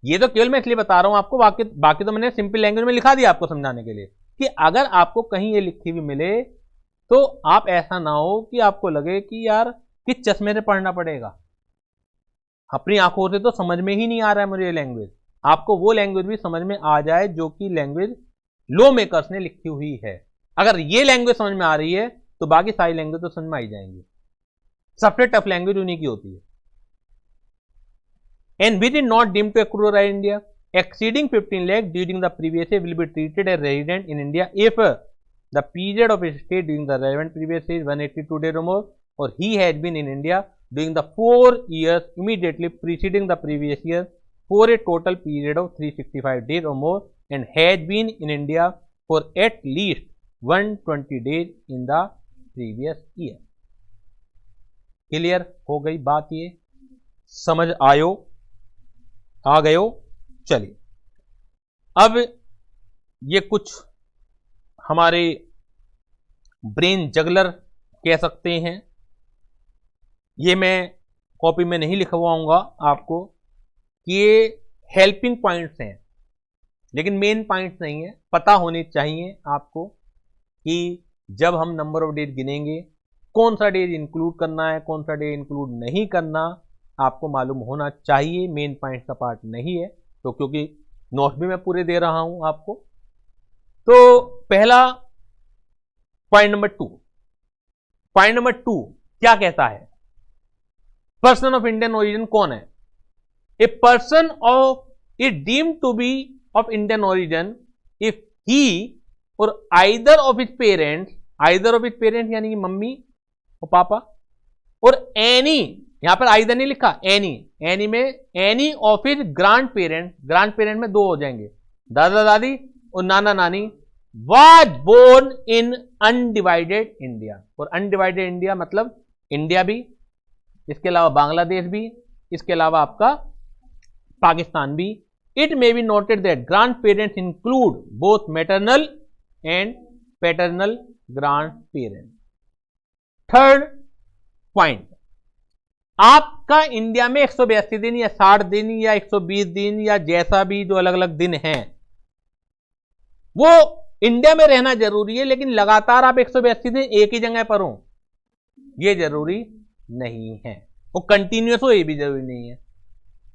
ये तो केवल मैं इसलिए बता रहा हूं आपको, बाकी तो मैंने सिंपल लैंग्वेज में लिखा दिया आपको समझाने के लिए कि अगर आपको कहीं ये लिखी हुई मिले तो आप ऐसा ना हो कि आपको लगे कि यार किस चश्मे से पढ़ना पड़ेगा, अपनी आंखों से तो समझ में ही नहीं आ रहा है मुझे ये लैंग्वेज। आपको वो लैंग्वेज भी समझ में आ जाए जो कि लैंग्वेज लॉ मेकर्स ने लिखी हुई है। अगर ये लैंग्वेज समझ में आ रही है तो बाकी सारी लैंग्वेज तो समझ में आ ही जाएंगी। सबसे टफ लैंग्वेज उन्हीं की होती है। And which is not deemed to accrue right India exceeding 15 lakh during the previous year will be treated as resident in India if the period of stay during the relevant previous year 182 days or more, और he had been in India during the 4 years immediately preceding the previous year for a total period of 365 days or more and had been in India for at least 120 days in the previous year। Clear हो गई बात? ये समझ आयो? आ गयो? चलिए अब ये कुछ हमारे ब्रेन जगलर कह सकते हैं, ये मैं कॉपी में नहीं लिखवाऊंगा आपको कि ये हेल्पिंग पॉइंट्स हैं, लेकिन मेन पॉइंट्स नहीं है। पता होने चाहिए आपको कि जब हम नंबर ऑफ डेज गिनेंगे कौन सा डेज इंक्लूड करना है, कौन सा डे इंक्लूड नहीं करना, आपको मालूम होना चाहिए। मेन पॉइंट का पार्ट नहीं है तो, क्योंकि नोट्स भी मैं पूरे दे रहा हूं आपको। तो पहला पॉइंट नंबर 2 क्या कहता है, पर्सन ऑफ इंडियन ओरिजिन कौन है? A person of is deemed to be of Indian origin if he or either of his parents यानी कि मम्मी और पापा, और एनी, यहां पर आइदर नहीं लिखा, एनी में any of his grandparent में 2 हो जाएंगे, दादा दादी और नाना नानी, was born in undivided India. और अनडिवाइडेड इंडिया मतलब इंडिया भी, इसके अलावा बांग्लादेश भी, इसके अलावा आपका पाकिस्तान भी। It may be noted that grand parents include both maternal and paternal grand parents. Third point, आपका इंडिया में 182 दिन या 60 दिन या 120 दिन या जैसा भी जो अलग अलग दिन हैं, वो इंडिया में रहना जरूरी है, लेकिन लगातार आप 182 दिन एक ही जगह पर हो ये जरूरी नहीं है, वो कंटिन्यूअस हो ये भी जरूरी नहीं है।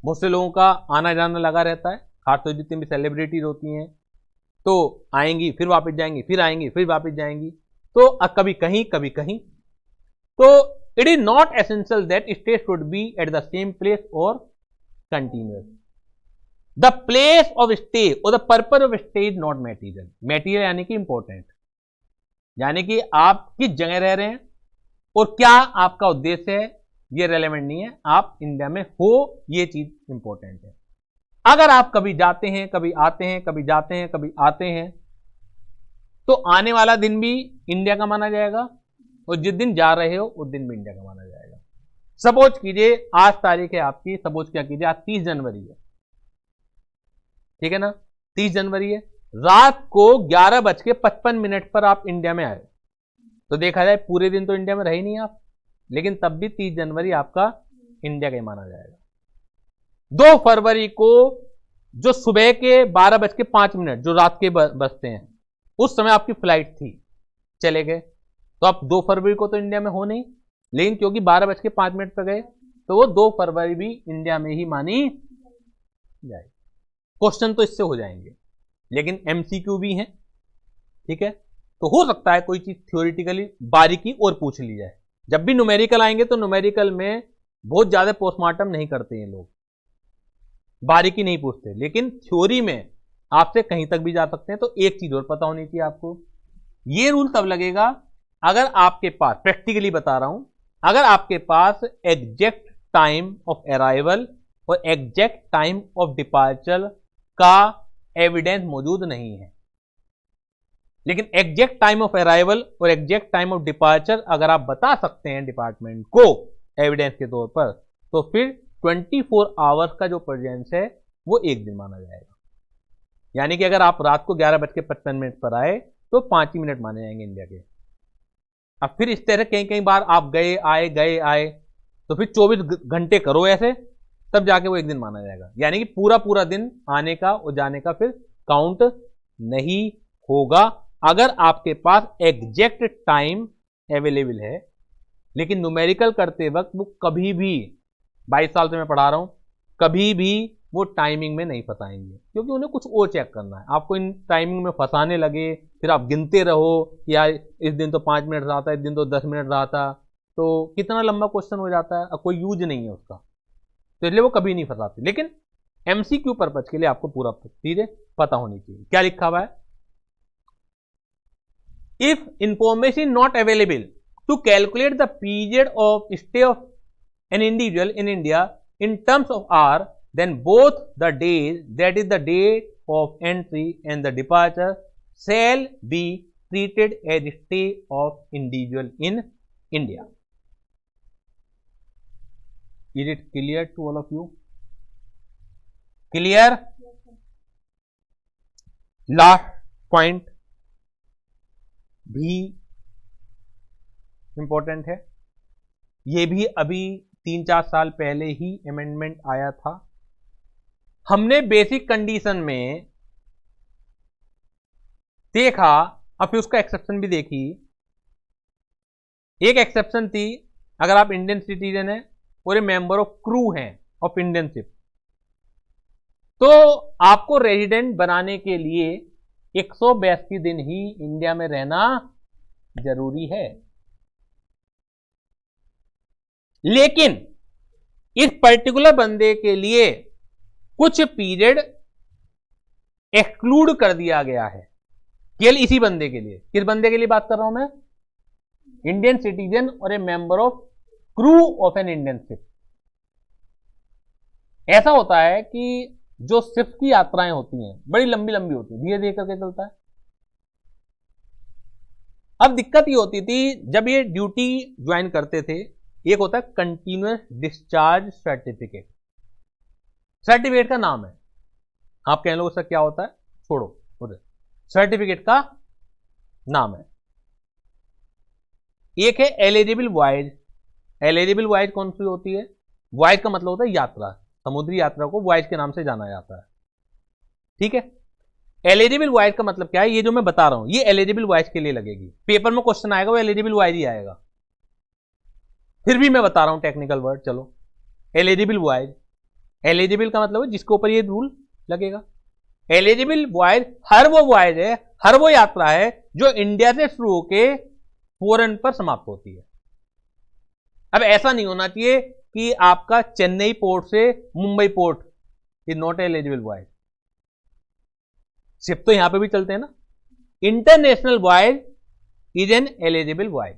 बहुत से लोगों का आना जाना लगा रहता है, खासतौर से जितनी भी सेलिब्रिटीज होती हैं तो आएंगी फिर वापस जाएंगी, फिर आएंगी फिर वापस जाएंगी, तो कभी कहीं कभी कहीं। तो it is not essential that stay should be at the same place or continuous. The place of stay or the purpose of stay is not material यानी कि इंपॉर्टेंट, यानी कि आप किस जगह रह रहे हैं और क्या आपका उद्देश्य है ये रेलेवेंट नहीं है, आप इंडिया में हो ये चीज इंपॉर्टेंट है। अगर आप कभी जाते हैं, कभी आते हैं, कभी जाते हैं, कभी आते हैं, तो आने वाला दिन भी इंडिया का माना जाएगा और जिस दिन जा रहे हो उस दिन भी इंडिया का माना जाएगा। सपोज कीजिए आज तारीख है आपकी, सपोज क्या कीजिए आज 30 जनवरी है, ठीक है ना, 30 जनवरी है, रात को 11:55 पर आप इंडिया में आए, तो देखा जाए पूरे दिन तो इंडिया में रहे नहीं आप, लेकिन तब भी 30 जनवरी आपका इंडिया का ही माना जाएगा। 2 फरवरी को जो सुबह के 12:05 जो रात के बजते हैं, उस समय आपकी फ्लाइट थी, चले गए, तो आप 2 फरवरी को तो इंडिया में हो नहीं, लेकिन क्योंकि 12:05 पर गए तो वो 2 फरवरी भी इंडिया में ही मानी जाएगी। क्वेश्चन तो इससे हो जाएंगे, लेकिन एमसीक्यू भी हैं, ठीक है, तो हो सकता है कोई चीज थ्योरेटिकली बारीकी और पूछ ली जाए। जब भी न्यूमेरिकल आएंगे तो न्यूमेरिकल में बहुत ज्यादा पोस्टमार्टम नहीं करते हैं लोग, बारीकी नहीं पूछते, लेकिन थ्योरी में आपसे कहीं तक भी जा सकते हैं। तो एक चीज और पता होनी चाहिए आपको, ये रूल तब लगेगा अगर आपके पास, प्रैक्टिकली बता रहा हूं, अगर आपके पास एग्जैक्ट टाइम ऑफ अराइवल और एग्जैक्ट टाइम ऑफ डिपार्चर का एविडेंस मौजूद नहीं है, लेकिन एग्जैक्ट टाइम ऑफ अराइवल और एग्जैक्ट टाइम ऑफ डिपार्चर अगर आप बता सकते हैं डिपार्टमेंट को एविडेंस के तौर पर, तो फिर 24 आवर्स का जो प्रेजेंस है वो एक दिन माना जाएगा। यानी कि अगर आप रात को 11:55 पर आए तो 5 ही मिनट माने जाएंगे इंडिया के। अब फिर इस तरह कई कई बार आप गए आए तो फिर 24 घंटे करो ऐसे, तब जाके वो एक दिन माना जाएगा। यानी कि पूरा पूरा दिन आने का और जाने का फिर काउंट नहीं होगा अगर आपके पास एग्जैक्ट टाइम अवेलेबल है। लेकिन न्यूमेरिकल करते वक्त वो कभी भी, 22 साल से मैं पढ़ा रहा हूं, कभी भी वो टाइमिंग में नहीं फंसाएंगे, क्योंकि उन्हें कुछ और चेक करना है। आपको इन टाइमिंग में फंसाने लगे, फिर आप गिनते रहो कि यार इस दिन तो 5 मिनट रहा था, इस दिन तो 10 मिनट रहा था, तो कितना लंबा क्वेश्चन हो जाता है, कोई यूज नहीं है उसका, तो इसलिए वो कभी नहीं फंसाते। लेकिन एमसीक्यू पर्पज के लिए आपको पूरा चीजें पता होनी चाहिए। क्या लिखा हुआ है, if information not available to calculate the period of stay of an individual in India in terms of hour, then both the days, that is the date of entry and the departure, shall be treated as stay of individual in India. Is it clear to all of you? Clear? Last point भी important है, ये भी अभी 3-4 साल पहले ही amendment आया था। हमने बेसिक कंडीशन में देखा, अब फिर उसका एक्सेप्शन भी देखी। एक एक्सेप्शन थी, अगर आप इंडियन सिटीजन हैं और मेंबर ऑफ क्रू हैं ऑफ इंडियन शिप, तो आपको रेजिडेंट बनाने के लिए 182 दिन ही इंडिया में रहना जरूरी है। लेकिन इस पर्टिकुलर बंदे के लिए कुछ पीरियड एक्सक्लूड कर दिया गया है, केवल इसी बंदे के लिए। किस बंदे के लिए बात कर रहा हूं मैं, इंडियन सिटीजन और ए member of crew of an Indian ship. ऐसा होता है कि जो शिप की यात्राएं होती हैं बड़ी लंबी लंबी होती है, धीरे धीरे करके चलता है। अब दिक्कत ये होती थी जब ये ड्यूटी ज्वाइन करते थे, एक होता है कंटिन्यूअस डिस्चार्ज सर्टिफिकेट, सर्टिफिकेट का नाम है, आप कह लो उसका क्या होता है, छोड़ो उधर, सर्टिफिकेट का नाम है। एक है एलिजिबल वॉयज। एलिजिबल वॉयज कौन सी होती है, वॉयज का मतलब होता है यात्रा, समुद्री यात्रा को वॉयज के नाम से जाना जाता है, ठीक है। एलिजिबल वॉयज का मतलब क्या है, ये जो मैं बता रहा हूं ये एलिजिबल वॉयज के लिए लगेगी, पेपर में क्वेश्चन आएगा वो एलिजिबल वॉयज ही आएगा, फिर भी मैं बता रहा हूं टेक्निकल वर्ड। चलो, एलिजिबल वॉयज, एलिजिबल का मतलब है जिसके ऊपर ये रूल लगेगा। एलिजिबल वॉयज हर वो वॉयज है, हर वो यात्रा है जो इंडिया से शुरू होकर फॉरेन पर समाप्त होती है। अब ऐसा नहीं होना चाहिए कि आपका चेन्नई पोर्ट से Mumbai port is not eligible voyage, ship तो यहां पे भी चलते हैं ना। International voyage is an eligible voyage.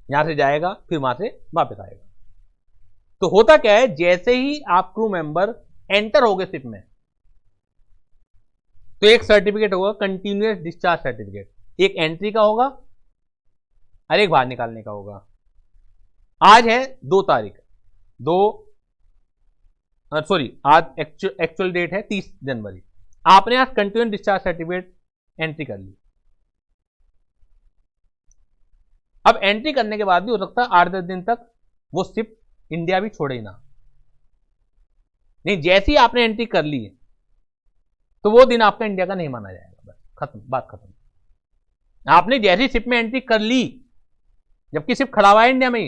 यहां से जाएगा फिर वहां से वापस आएगा। तो होता क्या है, जैसे ही आप क्रू मेंबर एंटर हो गए शिप में तो एक सर्टिफिकेट होगा, कंटिन्यूअस डिस्चार्ज सर्टिफिकेट, एक एंट्री का होगा और एक बाहर निकालने का होगा। आज है 2 तारीख, आज एक्चुअल डेट है 30 जनवरी। आपने आज कंटिन्यूअस डिस्चार्ज सर्टिफिकेट एंट्री कर ली। अब एंट्री करने के बाद भी हो सकता है 8-10 दिन तक वो शिप इंडिया भी छोड़े ही ना। नहीं, जैसे ही आपने एंट्री कर ली तो वो दिन आपका इंडिया का नहीं माना जाएगा, बस खत्म, बात खत्म। आपने जैसी शिप में एंट्री कर ली, जबकि शिप खड़ा हुआ है इंडिया में ही,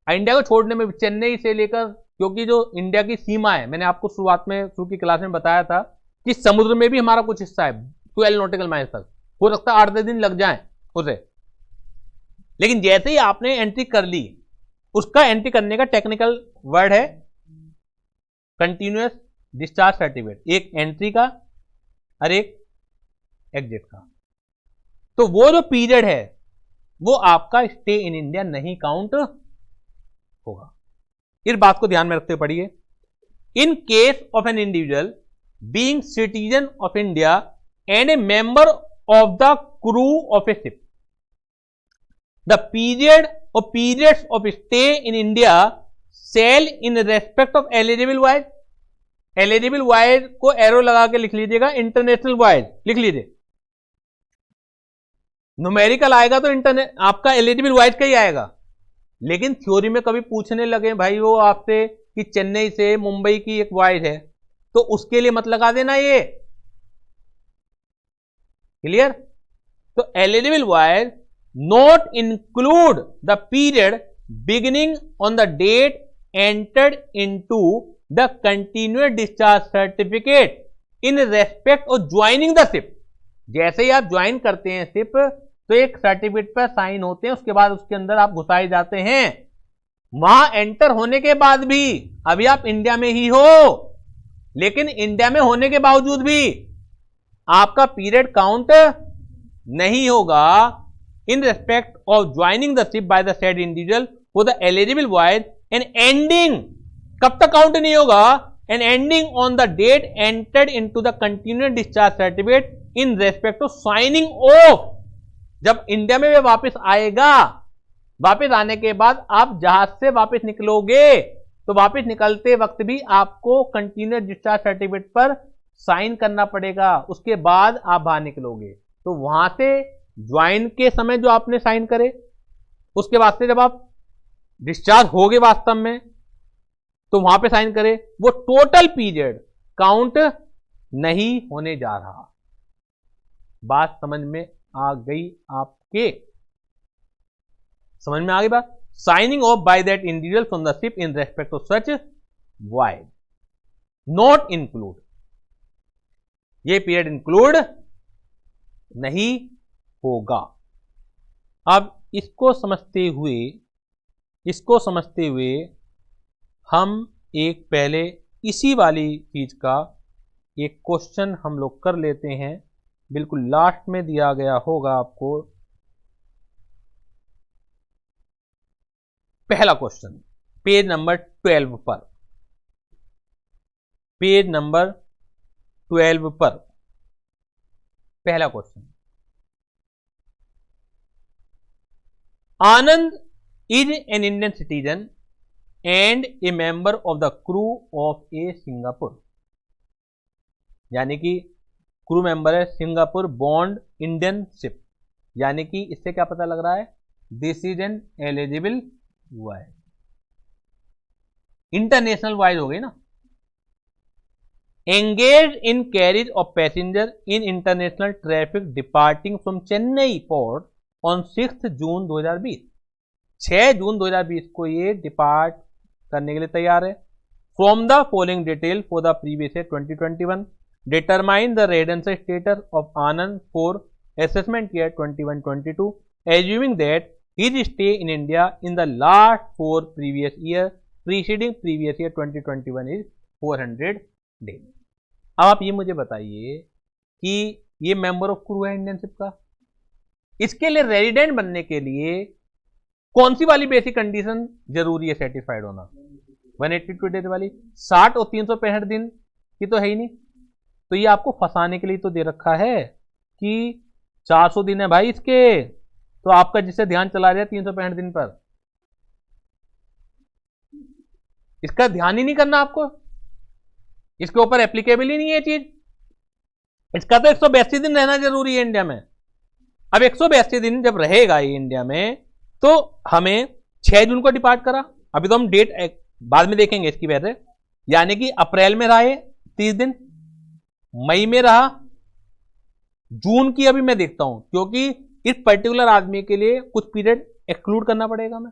इंडिया को छोड़ने में चेन्नई से लेकर, क्योंकि जो इंडिया की सीमा है, मैंने आपको शुरुआत में शुरू की क्लास में बताया था कि समुद्र में भी हमारा कुछ हिस्सा है 12 नॉटिकल माइल्स तक, हो सकता है 8-10 दिन लग जाए उसे। लेकिन जैसे ही आपने एंट्री कर ली, उसका एंट्री करने का टेक्निकल वर्ड है कंटिन्यूअस डिस्चार्ज सर्टिफिकेट, एक एंट्री का और एक एग्जिट का। तो वो जो पीरियड है वो आपका स्टे इन इंडिया नहीं काउंट होगा। इस बात को ध्यान में रखते पढ़िए। In case of an individual being citizen of India and a member of the crew of a ship, the period or periods of stay in India shall in respect of eligible voyage. Eligible voyage को arrow लगा के लिख लीजिएगा, international voyage लिख लीजिए। Numerical आएगा तो internet आपका एलिजिबल वॉयज का ही आएगा। लेकिन थ्योरी में कभी पूछने लगे भाई वो आपसे कि चेन्नई से मुंबई की एक वॉयज है, तो उसके लिए मत लगा देना ये, क्लियर। तो eligible voyage not include the period beginning on the date entered into the continuous discharge certificate in respect of joining the ship. जैसे ही आप ज्वाइन करते हैं शिप तो एक सर्टिफिकेट पर साइन होते हैं, उसके बाद उसके अंदर आप घुसाए जाते हैं। वहां एंटर होने के बाद भी अभी आप इंडिया में ही हो, लेकिन इंडिया में होने के बावजूद भी आपका पीरियड काउंट नहीं होगा in respect of joining the ship by the said individual for the eligible voyage and ending, कब तक काउंट नहीं होगा, and ending on the date entered into the continuous discharge certificate in respect of signing off. जब India में वे वापस आएगा, वापस आने के बाद आप जहाज से वापस निकलोगे तो वापस निकलते वक्त भी आपको कंटिन्यूअस डिस्चार्ज सर्टिफिकेट पर साइन करना पड़ेगा, उसके बाद आप बाहर निकलोगे। तो वहां से ज्वाइन के समय जो आपने साइन करे, उसके बाद से जब आप डिस्चार्ज हो गए वास्तव में तो वहां पे साइन करे, वो टोटल पीरियड काउंट नहीं होने जा रहा। बात समझ में आ गई आपके? समझ में आ गई बात? Signing off by that individual from the ship in respect of such voyage not include, ये पीरियड इंक्लूड नहीं होगा। अब इसको समझते हुए हम एक पहले इसी वाली चीज का एक क्वेश्चन हम लोग कर लेते हैं, बिल्कुल लास्ट में दिया गया होगा आपको। पहला क्वेश्चन पेज नंबर 12 पर, पेज नंबर 12 पर पहला question, Anand is an Indian citizen and a member of the crew of A Singapore, यानी कि क्रू मेंबर है सिंगापुर बॉन्ड इंडियन शिप, यानी कि इससे क्या पता लग रहा है, this is an eligible voyage, international voyage हो गई ना। Engage in carriage of passenger in international traffic departing from Chennai port on 6 जून 2020, 6 जून 2020 को ये डिपार्ट करने के लिए तैयार है। From the following detail for the previous year 2021, determine the residential status of Anand for assessment year 21-22, assuming that his stay in India in the last 4 previous year preceding previous year 2021 is 400 days। अब आप ये मुझे बताइए कि ये member of crew है Indian ship का, इसके लिए रेजिडेंट बनने के लिए कौन सी वाली बेसिक कंडीशन जरूरी है सेटिस्फाइड होना? 182 डेज वाली। 60 और 365 दिन की तो है ही नहीं। तो ये आपको फंसाने के लिए तो दे रखा है कि 400 दिन है भाई इसके, तो आपका जिससे ध्यान चला जाए 365 दिन पर, इसका ध्यान ही नहीं करना आपको, इसके ऊपर एप्लीकेबल ही नहीं है चीज। इसका तो 182 दिन रहना जरूरी है इंडिया में। अब 182 दिन जब रहेगा ये इंडिया में, तो हमें 6 जून को डिपार्ट करा। अभी तो हम डेट बाद में देखेंगे इसकी वजह, यानी कि अप्रैल में रहा है 30 दिन, मई में रहा, जून की अभी मैं देखता हूं, क्योंकि इस पर्टिकुलर आदमी के लिए कुछ पीरियड एक्सक्लूड करना पड़ेगा मैं।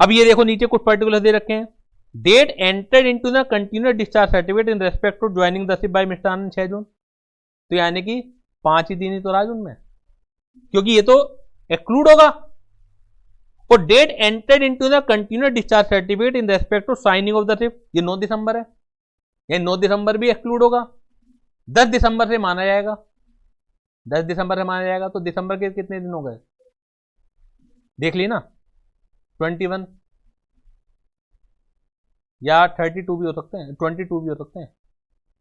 अब ये देखो नीचे कुछ पर्टिकुलर दे रखे हैं। Date entered into the continuous discharge certificate in respect to joining the ship by mister Anand 6 June. तो यानी कि 5 ही दिन ही तो रहा जून में, क्योंकि ये तो एक्सक्लूड होगा। और date entered into the continuous discharge certificate in respect to signing off the ship, ये 9 दिसंबर है, ये 9 दिसंबर भी एक्सक्लूड होगा। 10 दिसंबर से माना जाएगा, 10 दिसंबर से माना जाएगा। तो दिसंबर के कितने दिन हो गए देख ली ना, 21 या 32 भी हो सकते हैं, 22 भी हो सकते हैं।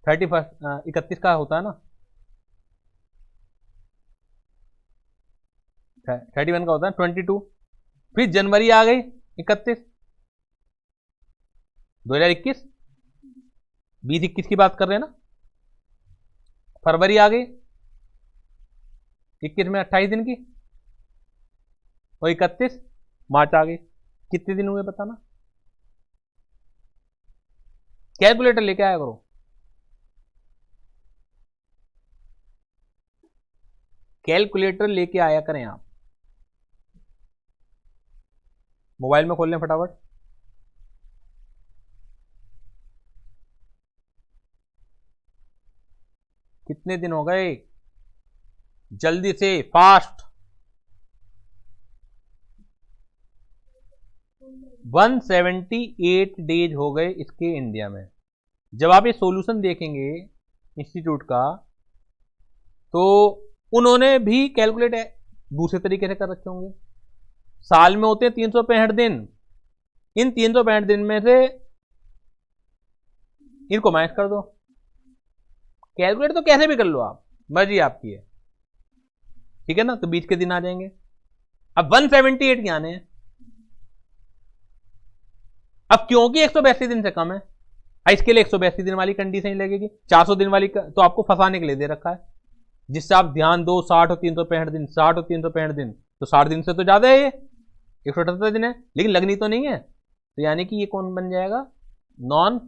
31 31 का होता है ना, 31 का होता है 22। फिर जनवरी आ गई 31, 2021, 20-21 की बात कर रहे हैं ना। फरवरी आ गई 21 में 28 दिन की, और 31 मार्च आ गई। कितने दिन हुए बताना? कैलकुलेटर लेके आया करो, कैलकुलेटर लेके आया करें आप, मोबाइल में खोल लें फटाफट। कितने दिन हो गए, जल्दी से, फास्ट। 178 डेज हो गए इसके इंडिया में। जब आप ये सॉल्यूशन देखेंगे इंस्टीट्यूट का, तो उन्होंने भी कैलकुलेट दूसरे तरीके से कर रखे होंगे। साल में होते हैं 365 दिन, इन 365 दिन में से इनको माइनस कर दो। कैलकुलेट तो कैसे भी कर लो आप, मर्जी आपकी है, ठीक है ना। तो बीच के दिन आ जाएंगे। अब 178 क्या आने हैं? अब क्योंकि 182 दिन से कम है, इसके लिए 182 दिन वाली कंडीशन लगेगी। 400 दिन वाली तो आपको फंसाने के लिए दे रखा है, जिससे आप ध्यान दो। 60 और 365 दिन, 60 और 365 दिन, तो 60 दिन से तो ज्यादा है, ये 178 दिन है, लेकिन लगनी तो नहीं है। तो यानी कि ये कौन बन जाएगा? Non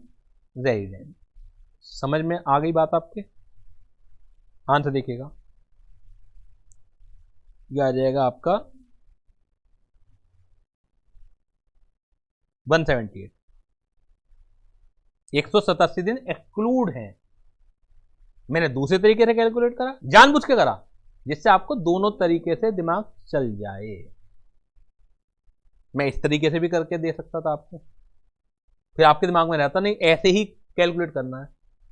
resident. समझ में आ गई बात आपके? आंसर देखिएगा, ये आ जाएगा आपका 178। 187 दिन एक्सक्लूड है। मैंने दूसरे तरीके से कैलकुलेट करा, जानबूझ के करा, जिससे आपको दोनों तरीके से दिमाग चल जाए। मैं इस तरीके से भी करके दे सकता था आपको, फिर आपके दिमाग में रहता नहीं ऐसे ही कैलकुलेट करना है,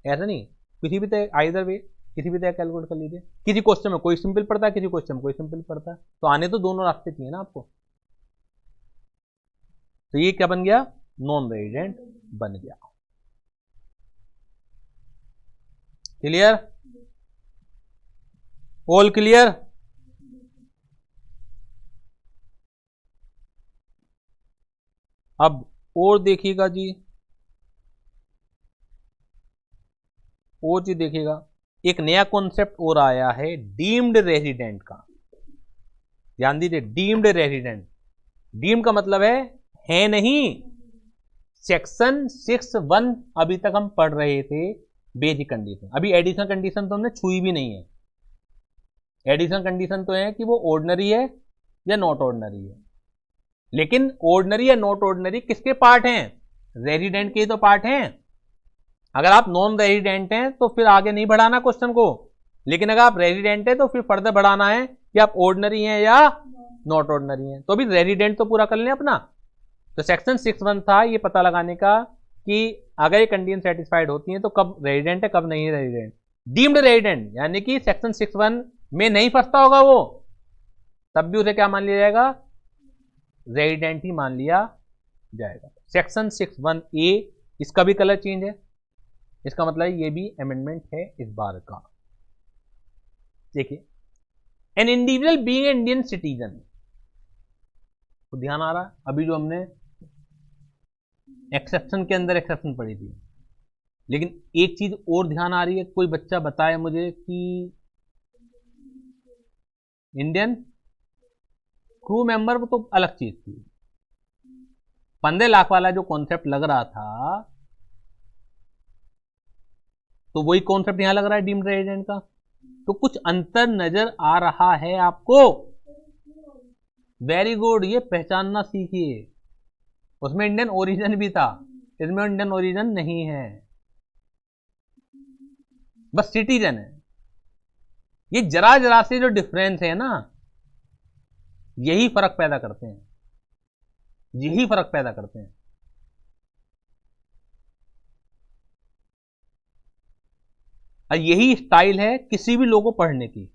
ऐसा नहीं, किसी भी तरह आइदर वे किसी भी तरह कैलकुलेट कर लीजिए। किसी क्वेश्चन में कोई सिंपल पड़ता है, किसी क्वेश्चन में कोई सिंपल पड़ता है, तो आने तो दोनों रास्ते चाहिए ना आपको। तो ये क्या बन गया? नॉन रेजिडेंट बन गया। क्लियर? All clear? अब और देखिएगा जी, और चीज देखिएगा, एक नया कॉन्सेप्ट और आया है डीम्ड रेजिडेंट का। ध्यान दीजिए, डीम्ड रेजिडेंट। डीम्ड का मतलब है नहीं। सेक्शन 6(1) अभी तक हम पढ़ रहे थे बेसिक कंडीशन, अभी एडिशनल कंडीशन तो हमने छुई भी नहीं है। एडिशनल कंडीशन तो है कि वो ऑर्डिनरी है या नॉट ऑर्डिनरी है, लेकिन ऑर्डिनरी या नॉट ऑर्डिनरी किसके पार्ट हैं? रेजिडेंट के तो पार्ट हैं। अगर आप नॉन रेजिडेंट हैं तो फिर आगे नहीं बढ़ाना क्वेश्चन को, लेकिन अगर आप रेजिडेंट हैं तो फिर फर्दर बढ़ाना है कि आप ऑर्डिनरी हैं या नॉट ऑर्डिनरी हैं। तो अभी रेजिडेंट तो पूरा कर लें अपना। तो सेक्शन 6(1) था ये पता लगाने का कि अगर ये कंडीशन सेटिस्फाइड होती है तो कब रेजिडेंट है, कब नहीं है रेजिडेंट। डीम्ड रेजिडेंट यानी कि सेक्शन 6(1) में नहीं फंसता होगा वो, तब भी उसे क्या मान लिया जाएगा? रेजिडेंट ही मान लिया जाएगा। सेक्शन 61A इसका भी कलर चेंज है, इसका मतलब ये भी अमेंडमेंट है इस बार का। देखिए, N individual being Indian citizen, तो ध्यान आ रहा है अभी जो हमने एक्सेप्शन के अंदर एक्सेप्शन पढ़ी थी, लेकिन एक चीज और ध्यान आ रही है, कोई बच्चा बताए मुझे कि इंडियन क्रू मेंबर वो तो अलग चीज थी, 15 लाख वाला जो कॉन्सेप्ट लग रहा था तो वही कॉन्सेप्ट यहां लग रहा है डीम्ड रेजिडेंट का, तो कुछ अंतर नजर आ रहा है आपको। वेरी गुड, ये पहचानना सीखिए। उसमें इंडियन ओरिजिन भी था, इसमें इंडियन ओरिजिन नहीं है, बस सिटीजन है। ये जरा जरा से जो डिफरेंस है ना, यही फर्क पैदा करते हैं, यही फर्क पैदा करते हैं। और यही स्टाइल है किसी भी लॉ को पढ़ने की।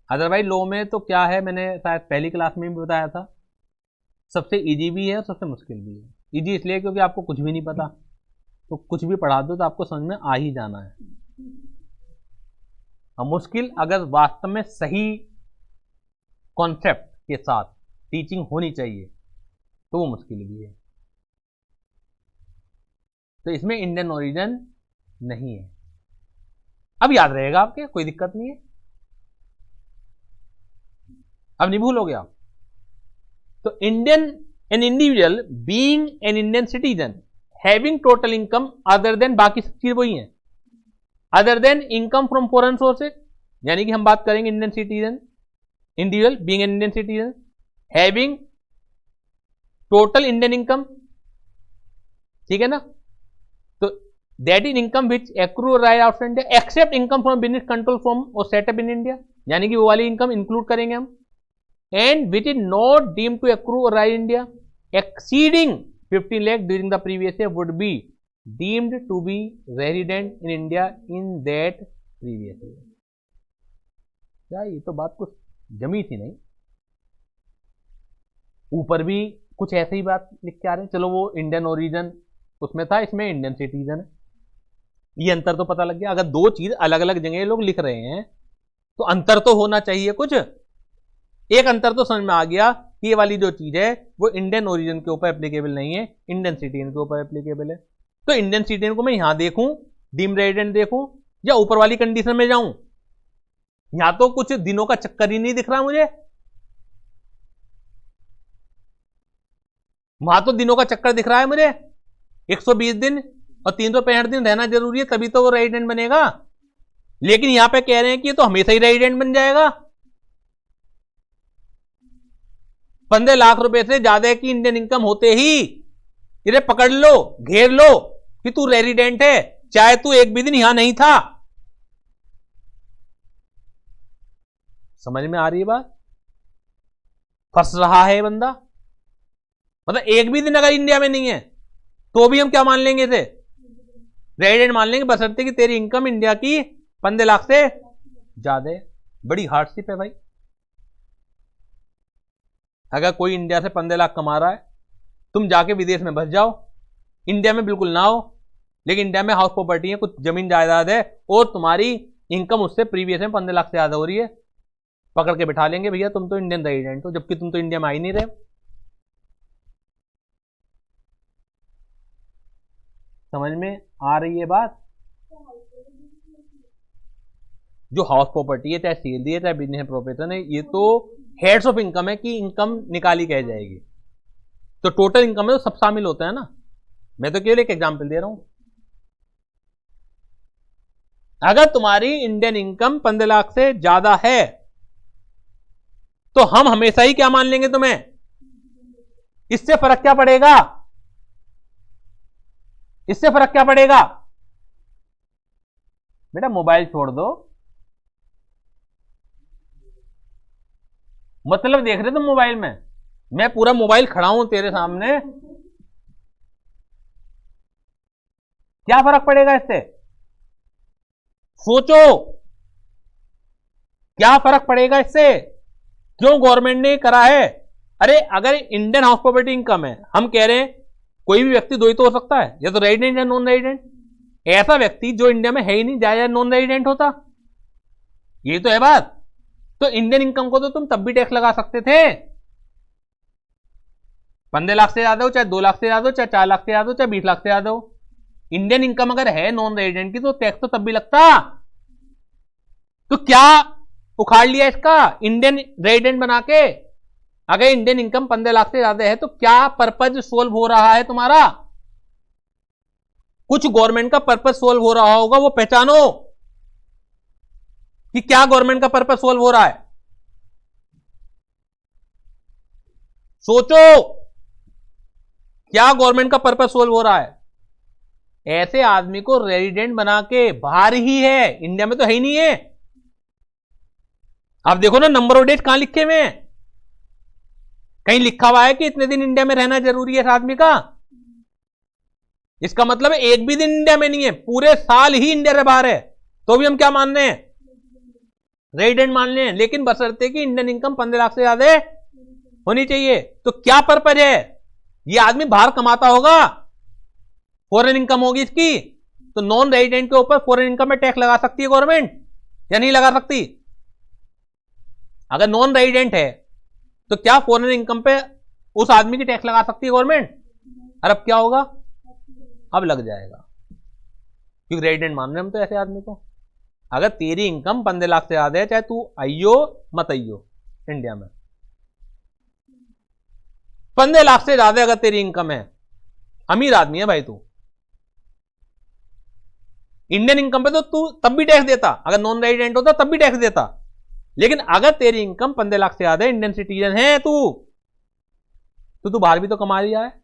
अदरवाइज लॉ में तो क्या है, मैंने शायद पहली क्लास में भी बताया था, सबसे इजी भी है और सबसे मुश्किल भी है। इजी इसलिए क्योंकि आपको कुछ भी नहीं पता, तो कुछ भी पढ़ा दो तो आपको समझ में आ ही जाना है। और मुश्किल, अगर वास्तव में सही कॉन्सेप्ट के साथ टीचिंग होनी चाहिए तो वो मुश्किल भी है। तो इसमें इंडियन ओरिजिन नहीं है, अब याद रहेगा आपके, कोई दिक्कत नहीं है, अब नहीं भूलोगे आप। तो Indian, N individual being an Indian citizen having total income other then, बाकी सब चीज वही है, other than income from foreign sources, यानी कि हम बात करेंगे Indian citizen, individual being an Indian citizen having total Indian income, ठीक है ना। तो that is income which accrue rise outside India accept income from business control from और सेटअप इन इंडिया, यानी कि वो वाली इनकम इंक्लूड करेंगे हम। And which is not deemed to accrue or arise India exceeding 15 lakh during the previous year would be deemed to be resident in India in that previous year. क्या ये तो बात कुछ जमी थी नहीं, ऊपर भी कुछ ऐसे ही बात लिख के आ रहे हैं। चलो वो इंडियन ओरिजिन उसमें था, इसमें इंडियन सिटीजन है, ये अंतर तो पता लग गया। अगर दो चीज अलग अलग जगह लोग लिख रहे हैं तो अंतर तो होना चाहिए कुछ। एक अंतर तो समझ में आ गया कि ये वाली जो चीज है वो इंडियन ओरिजिन के ऊपर एप्लीकेबल नहीं है, इंडियन सिटीजन के ऊपर एप्लीकेबल है। तो इंडियन सिटीजन को मैं यहां देखूं, डीम्ड रेजिडेंट देखूं, या ऊपर वाली कंडीशन में जाऊं? यहां तो कुछ दिनों का चक्कर ही नहीं दिख रहा मुझे, वहां तो दिनों का चक्कर दिख रहा है मुझे। 120 दिन और 365 दिन रहना जरूरी है, तभी तो वो रेजिडेंट बनेगा। लेकिन यहां पे कह रहे हैं कि ये तो हमेशा ही रेजिडेंट बन जाएगा। 15 लाख रुपए से ज्यादा की इंडियन इनकम होते ही इन्हें पकड़ लो, घेर लो कि तू रेजिडेंट है, चाहे तू एक भी दिन यहां नहीं था। समझ में आ रही है बात? फंस रहा है बंदा। मतलब एक भी दिन अगर इंडिया में नहीं है तो भी हम क्या मान लेंगे इसे? रेजिडेंट मान लेंगे, बशर्ते कि तेरी इनकम इंडिया की 15 लाख से ज्यादा है। बड़ी हार्डशिप है भाई। अगर कोई इंडिया से 15 लाख कमा रहा है, तुम जाके विदेश में बस जाओ, इंडिया में बिल्कुल ना हो, लेकिन इंडिया में हाउस प्रॉपर्टी है, कुछ जमीन जायदाद है, और तुम्हारी इनकम उससे प्रीवियस में 15 लाख से ज्यादा हो रही है, पकड़ के बिठा लेंगे भैया तुम तो इंडियन रेजिडेंट हो, जबकि तुम तो इंडिया में आ ही नहीं रहे। समझ में आ रही है बात? जो हाउस प्रॉपर्टी है, चाहे सेल है, चाहे बिजनेस प्रोफेशन है, ये तो हेड्स ऑफ इनकम है कि इनकम निकाली कह जाएगी। तो टोटल इनकम में तो सब शामिल होता है ना। मैं तो केवल एक एग्जांपल दे रहा हूं। अगर तुम्हारी इंडियन इनकम 15 लाख से ज्यादा है तो हम हमेशा ही क्या मान लेंगे तुम्हें? इससे फर्क क्या पड़ेगा? इससे फर्क क्या पड़ेगा? बेटा मोबाइल छोड़ दो, मतलब देख रहे तुम मोबाइल में, मैं पूरा मोबाइल खड़ा हूं तेरे सामने, क्या फर्क पड़ेगा इससे? सोचो क्या फर्क पड़ेगा इससे? क्यों गवर्नमेंट ने करा है? अरे अगर इंडियन हाउस प्रॉपर्टी इनकम है, हम कह रहे हैं कोई भी व्यक्ति दो ही तो हो सकता है, या तो रेजिडेंट या नॉन रेजिडेंट। ऐसा व्यक्ति जो इंडिया में है ही नहीं, जाए नॉन रेजिडेंट होता, ये तो है बात। तो इंडियन इनकम को तो तुम तब भी टैक्स लगा सकते थे, 15 लाख से ज्यादा हो, चाहे 2 लाख से ज्यादा हो, चाहे 4 लाख से ज्यादा हो, चाहे 20 लाख से ज्यादा हो। इंडियन इनकम अगर है नॉन रेजिडेंट की तो टैक्स तो तब भी लगता। तो क्या उखाड़ लिया इसका इंडियन रेजिडेंट बना के? अगर इंडियन इनकम 15 लाख से ज्यादा है तो क्या पर्पज सोल्व हो रहा है तुम्हारा? कुछ गवर्नमेंट का पर्पज सोल्व हो रहा होगा, वो पहचानो कि क्या गवर्नमेंट का पर्पज सोल्व हो रहा है। सोचो क्या गवर्नमेंट का पर्पज सोल्व हो रहा है। ऐसे आदमी को रेजिडेंट बना के, बाहर ही है, इंडिया में तो है ही नहीं है। आप देखो ना नंबर ऑफ डेज कहां लिखे हुए हैं, कहीं लिखा हुआ है कि इतने दिन इंडिया में रहना जरूरी है इस आदमी का? इसका मतलब एक भी दिन इंडिया में नहीं है, पूरे साल ही इंडिया से बाहर है, तो भी हम क्या मान रहे हैं? रेजिडेंट मान रहे हैं। लेकिन बशर्ते कि इंडियन इनकम 15 लाख से ज्यादा होनी चाहिए। तो क्या पर्पज है? ये आदमी बाहर कमाता होगा, फॉरेन इनकम होगी इसकी, तो नॉन रेजिडेंट के ऊपर फॉरेन इनकम में टैक्स लगा सकती है गवर्नमेंट या नहीं लगा सकती? अगर नॉन रेजिडेंट है तो क्या फॉरेन इनकम पे उस आदमी की टैक्स लगा सकती है गवर्नमेंट? और अब क्या होगा? अब लग जाएगा, क्योंकि रेजिडेंट मान रहे हम तो ऐसे आदमी को। अगर तेरी इनकम 15 लाख से ज्यादा है, चाहे तू आइयो मत आइयो इंडिया में, 15 लाख से ज्यादा अगर तेरी इनकम है, अमीर आदमी है भाई तू, इंडियन इनकम पे तो तू तब भी टैक्स देता, अगर नॉन रेजिडेंट होता तब भी टैक्स देता। लेकिन अगर तेरी इनकम 15 लाख से ज्यादा है, इंडियन सिटीजन है तू, तो तू बाहर भी तो कमा लिया है।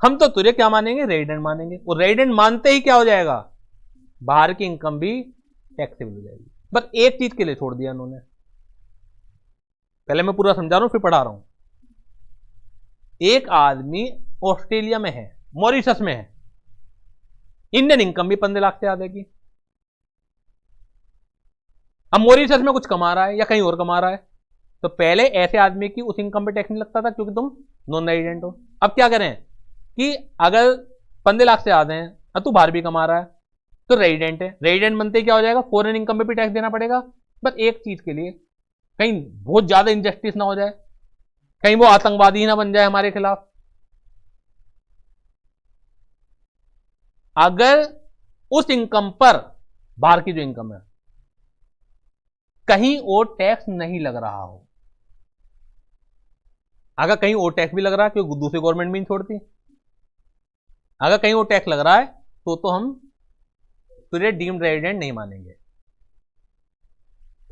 हम तो तुझे क्या मानेंगे? रेजिडेंट मानेंगे। और रेजिडेंट मानते ही क्या हो जाएगा? बाहर की इनकम भी टैक्सेबल हो जाएगी। बस एक चीज के लिए छोड़ दिया उन्होंने, पहले मैं पूरा समझा रहा हूं फिर पढ़ा रहा हूं। एक आदमी ऑस्ट्रेलिया में है, मॉरिशस में है, इंडियन इनकम भी 15 लाख से ज्यादा की। अब मॉरिशस में कुछ कमा रहा है या कहीं और कमा रहा है, तो पहले ऐसे आदमी की उस इनकम पे टैक्स नहीं लगता था क्योंकि तुम नॉन रेजिडेंट हो। अब क्या करें कि अगर 15 लाख से ज्यादा है और तू बाहर भी कमा रहा है तो रेजिडेंट है, रेजिडेंट बनते क्या हो जाएगा? फॉरेन इनकम पे भी टैक्स देना पड़ेगा। बस एक चीज के लिए, कहीं बहुत ज्यादा इंजस्टिस ना हो जाए, कहीं वो आतंकवादी ना बन जाए हमारे खिलाफ। अगर उस इनकम पर, बाहर की जो इनकम है, कहीं और टैक्स नहीं लग रहा हो, अगर कहीं और टैक्स भी लग रहा है क्योंकि दूसरी गवर्नमेंट भी नहीं छोड़ती, अगर कहीं और टैक्स लग रहा है तो हम तुझे डीम्ड रेजिडेंट नहीं मानेंगे।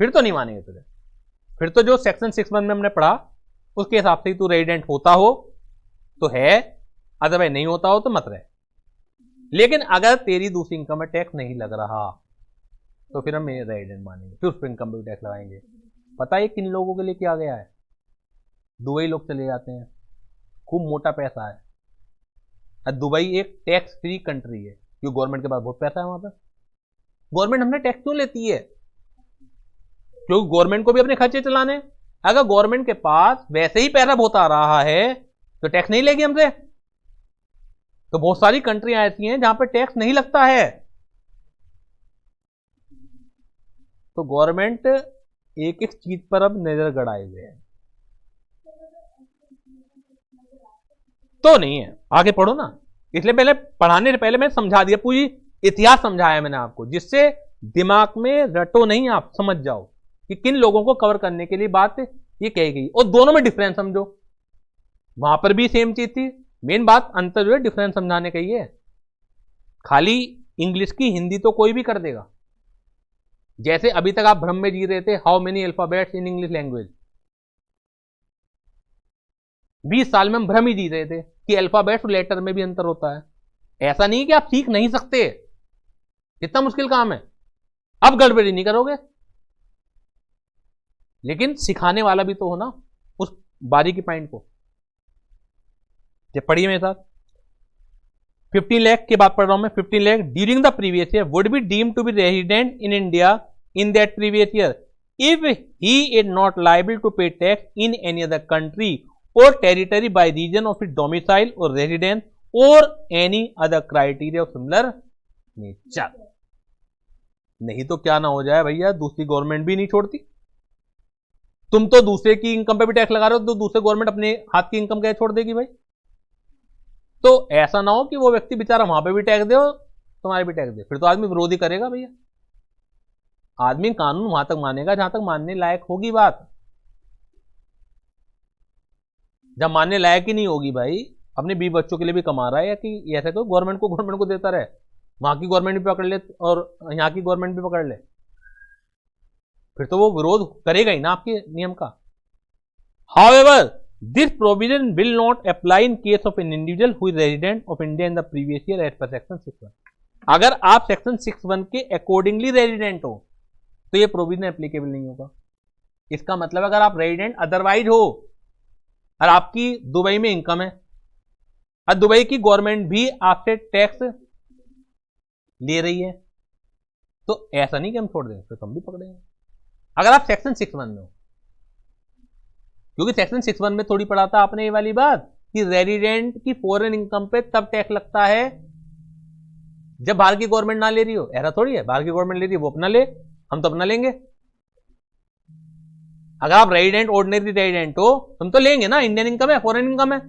फिर तो नहीं मानेंगे तुझे, फिर तो जो सेक्शन 6(1) में हमने पढ़ा उसके हिसाब से ही तू रेजिडेंट होता हो तो है, अदरवाइज नहीं होता हो तो मत रहे। लेकिन अगर तेरी दूसरी इनकम में टैक्स नहीं लग रहा तो फिर हम रेजिडेंट मानेंगे, फिर उस पर इनकम पे टैक्स लगाएंगे। पता है किन लोगों के लिए किया गया है? दुबई लोग चले जाते हैं, खूब मोटा पैसा है, और दुबई एक टैक्स फ्री कंट्री है क्योंकि गवर्नमेंट के पास बहुत पैसा है वहां पर। गवर्नमेंट हमने टैक्स क्यों लेती है? क्योंकि गवर्नमेंट को भी अपने खर्चे चलाने। अगर गवर्नमेंट के पास वैसे ही पैसा बहुत आ रहा है तो टैक्स नहीं लेगी हमसे। तो बहुत सारी कंट्रियां ऐसी हैं जहां पर टैक्स नहीं लगता है। तो गवर्नमेंट एक एक चीज पर अब नजर गड़ाए हुए है, तो नहीं है। आगे पढ़ो ना, इसलिए पहले पढ़ाने से पहले मैंने समझा दिया, पूरी इतिहास समझाया मैंने आपको, जिससे दिमाग में रटो नहीं, आप समझ जाओ कि किन लोगों को कवर करने के लिए बात ये कही गई। और दोनों में डिफरेंस समझो, वहां पर भी सेम चीज थी, मेन बात अंतर जो है डिफरेंस समझाने का ही है। खाली इंग्लिश की हिंदी तो कोई भी कर देगा। जैसे अभी तक आप भ्रम में जी रहे थे, how many alphabets in English language, 20 साल में हम भ्रम ही जी रहे थे कि अल्फाबेट्स और लेटर में भी अंतर होता है। ऐसा नहीं कि आप सीख नहीं सकते, कितना मुश्किल काम है, अब गड़बड़ी नहीं करोगे, लेकिन सिखाने वाला भी तो हो ना उस बारीकी पॉइंट को। पढ़िए मेरे साथ, 15 लाख की बात पढ़ रहा हूं मैं। 15 lakh during the previous year would be deemed to be resident in India in that previous year. if he is not liable to pay tax in any other country or territory by region of its domicile or residence or any other criteria of similar nature। नहीं तो क्या ना हो जाए भैया, दूसरी government भी नहीं छोड़ती। तुम तो दूसरे की इनकम पे भी टैक्स लगा रहे हो, तो दूसरे गवर्नमेंट अपने हाथ की इनकम कैसे छोड़ देगी भाई? तो ऐसा ना हो कि वो व्यक्ति बेचारा वहां पे भी टैक्स दे और तुम्हारे भी टैक्स दे, फिर तो आदमी विरोध ही करेगा भैया। आदमी कानून वहां तक मानेगा जहां तक मानने लायक होगी बात। जब मानने लायक ही नहीं होगी भाई, अपने 20 बच्चों के लिए भी कमा रहा है, या कि ऐसा तो गवर्नमेंट को देता रहे, वहां की गवर्नमेंट भी पकड़ ले और यहाँ की गवर्नमेंट भी पकड़ ले, फिर तो वो विरोध करेगा ही ना आपके नियम का। However, this provision will not apply in case of an individual who is resident of India in the previous year as per section 6(1)। अगर आप सेक्शन 6(1) के अकॉर्डिंगली रेजिडेंट हो तो ये प्रोविजन एप्लीकेबल नहीं होगा। इसका मतलब अगर आप रेजिडेंट अदरवाइज हो और आपकी दुबई में इनकम है और दुबई की गवर्नमेंट भी आपसे टैक्स ले रही है, तो ऐसा नहीं कि हम छोड़ दें, तो हम भी पकड़ेंगे अगर आप सेक्शन 6(1) में हो। क्योंकि सेक्शन 6(1) में थोड़ी पढ़ा था आपने ये वाली बात कि रेजिडेंट की फॉरेन इनकम पे तब टैक्स लगता है जब बाहर की गवर्नमेंट ना ले रही हो। ऐसा थोड़ी है बाहर की गवर्नमेंट ले रही है वो अपना ले, हम तो अपना लेंगे। अगर आप रेजिडेंट ऑर्डिनरी रेजिडेंट हो तुम तो लेंगे ना, इंडियन इनकम है फॉरेन इनकम है।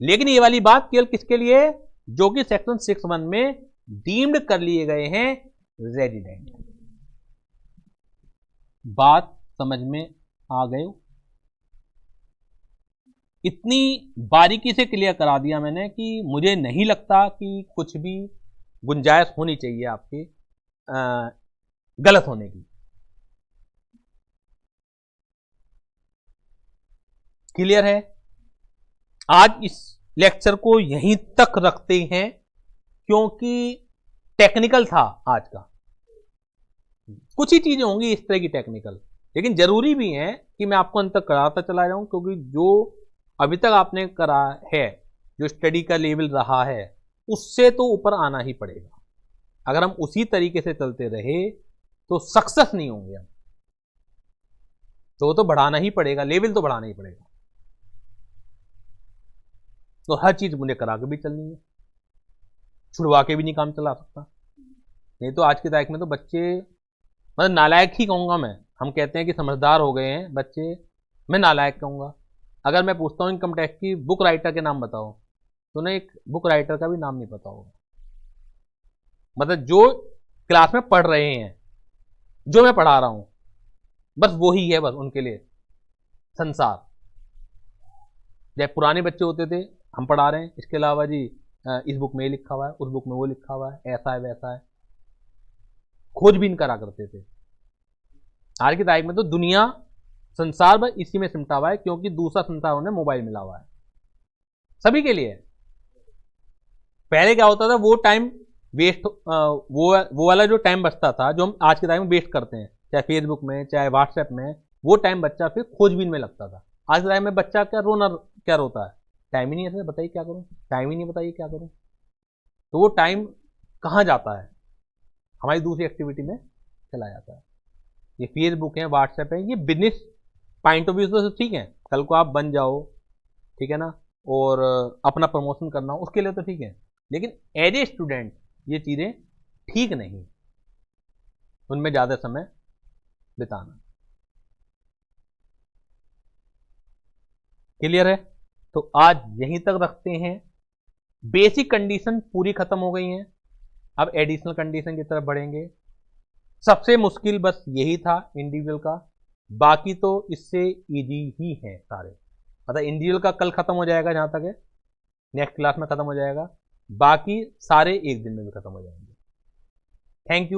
लेकिन ये वाली बात केवल किसके लिए, जो कि सेक्शन 6(1) में डीम्ड कर लिए गए हैं रेजिडेंट। बात समझ में आ गई? इतनी बारीकी से क्लियर करा दिया मैंने कि मुझे नहीं लगता कि कुछ भी गुंजाइश होनी चाहिए आपके गलत होने की। क्लियर है? आज इस लेक्चर को यहीं तक रखते हैं क्योंकि टेक्निकल था आज का। कुछ ही चीजें होंगी इस तरह की टेक्निकल, लेकिन जरूरी भी है कि मैं आपको अंत तक कराता चला जाऊं, क्योंकि जो अभी तक आपने करा है, जो स्टडी का लेवल रहा है, उससे तो ऊपर आना ही पड़ेगा। अगर हम उसी तरीके से चलते रहे तो सक्सेस नहीं होंगे हम, तो बढ़ाना ही पड़ेगा, लेवल तो बढ़ाना ही पड़ेगा। तो हर चीज मुझे करा के भी चलनी है, छुड़वा के भी नहीं काम चला सकता। नहीं तो आज की तारीख में तो बच्चे, मतलब नालायक ही कहूंगा मैं। हम कहते हैं कि समझदार हो गए हैं बच्चे, मैं नालायक कहूंगा। अगर मैं पूछता हूँ इनकम टैक्स की बुक राइटर के नाम बताओ, तो उन्हें एक बुक राइटर का भी नाम नहीं पता होगा। मतलब जो क्लास में पढ़ रहे हैं, जो मैं पढ़ा रहा हूं, बस वो ही है बस उनके लिए संसार। जब पुराने बच्चे होते थे, हम पढ़ा रहे हैं, इसके अलावा जी इस बुक में ये लिखा हुआ है, उस बुक में वो लिखा हुआ है, ऐसा है वैसा है, खोजबीन करा करते थे। आज की तारीख में तो दुनिया, संसार बस इसी में सिमटा हुआ है, क्योंकि दूसरा संसार उन्हें मोबाइल मिला हुआ है सभी के लिए। पहले क्या होता था, वो टाइम वेस्ट, वो वाला जो टाइम बचता था, जो हम आज के टाइम में वेस्ट करते हैं, चाहे फेसबुक में चाहे व्हाट्सएप में, वो टाइम बच्चा फिर खोजबीन में लगता था। आज के टाइम में बच्चा क्या रोता है, टाइम ही नहीं है, बताइए क्या करूं, टाइम ही नहीं, बताइए क्या करूं। तो वो टाइम कहाँ जाता है, हमारी दूसरी एक्टिविटी में चला जाता है। ये फेसबुक है, व्हाट्सएप है, ये बिजनेस पॉइंट ऑफ व्यू से ठीक है, कल को आप बन जाओ, ठीक है ना, और अपना प्रमोशन करना हो, उसके लिए तो ठीक है। लेकिन एज ए स्टूडेंट ये चीजें ठीक नहीं, उनमें ज्यादा समय बिताना। क्लियर है? तो आज यहीं तक रखते हैं। बेसिक कंडीशन पूरी खत्म हो गई हैं, अब एडिशनल कंडीशन की तरफ बढ़ेंगे। सबसे मुश्किल बस यही था इंडिविजुअल का, बाकी तो इससे इजी ही है सारे। मतलब इंडिविजुअल का कल खत्म हो जाएगा, जहां तक है नेक्स्ट क्लास में खत्म हो जाएगा, बाकी सारे एक दिन में भी खत्म हो जाएंगे। Thank you.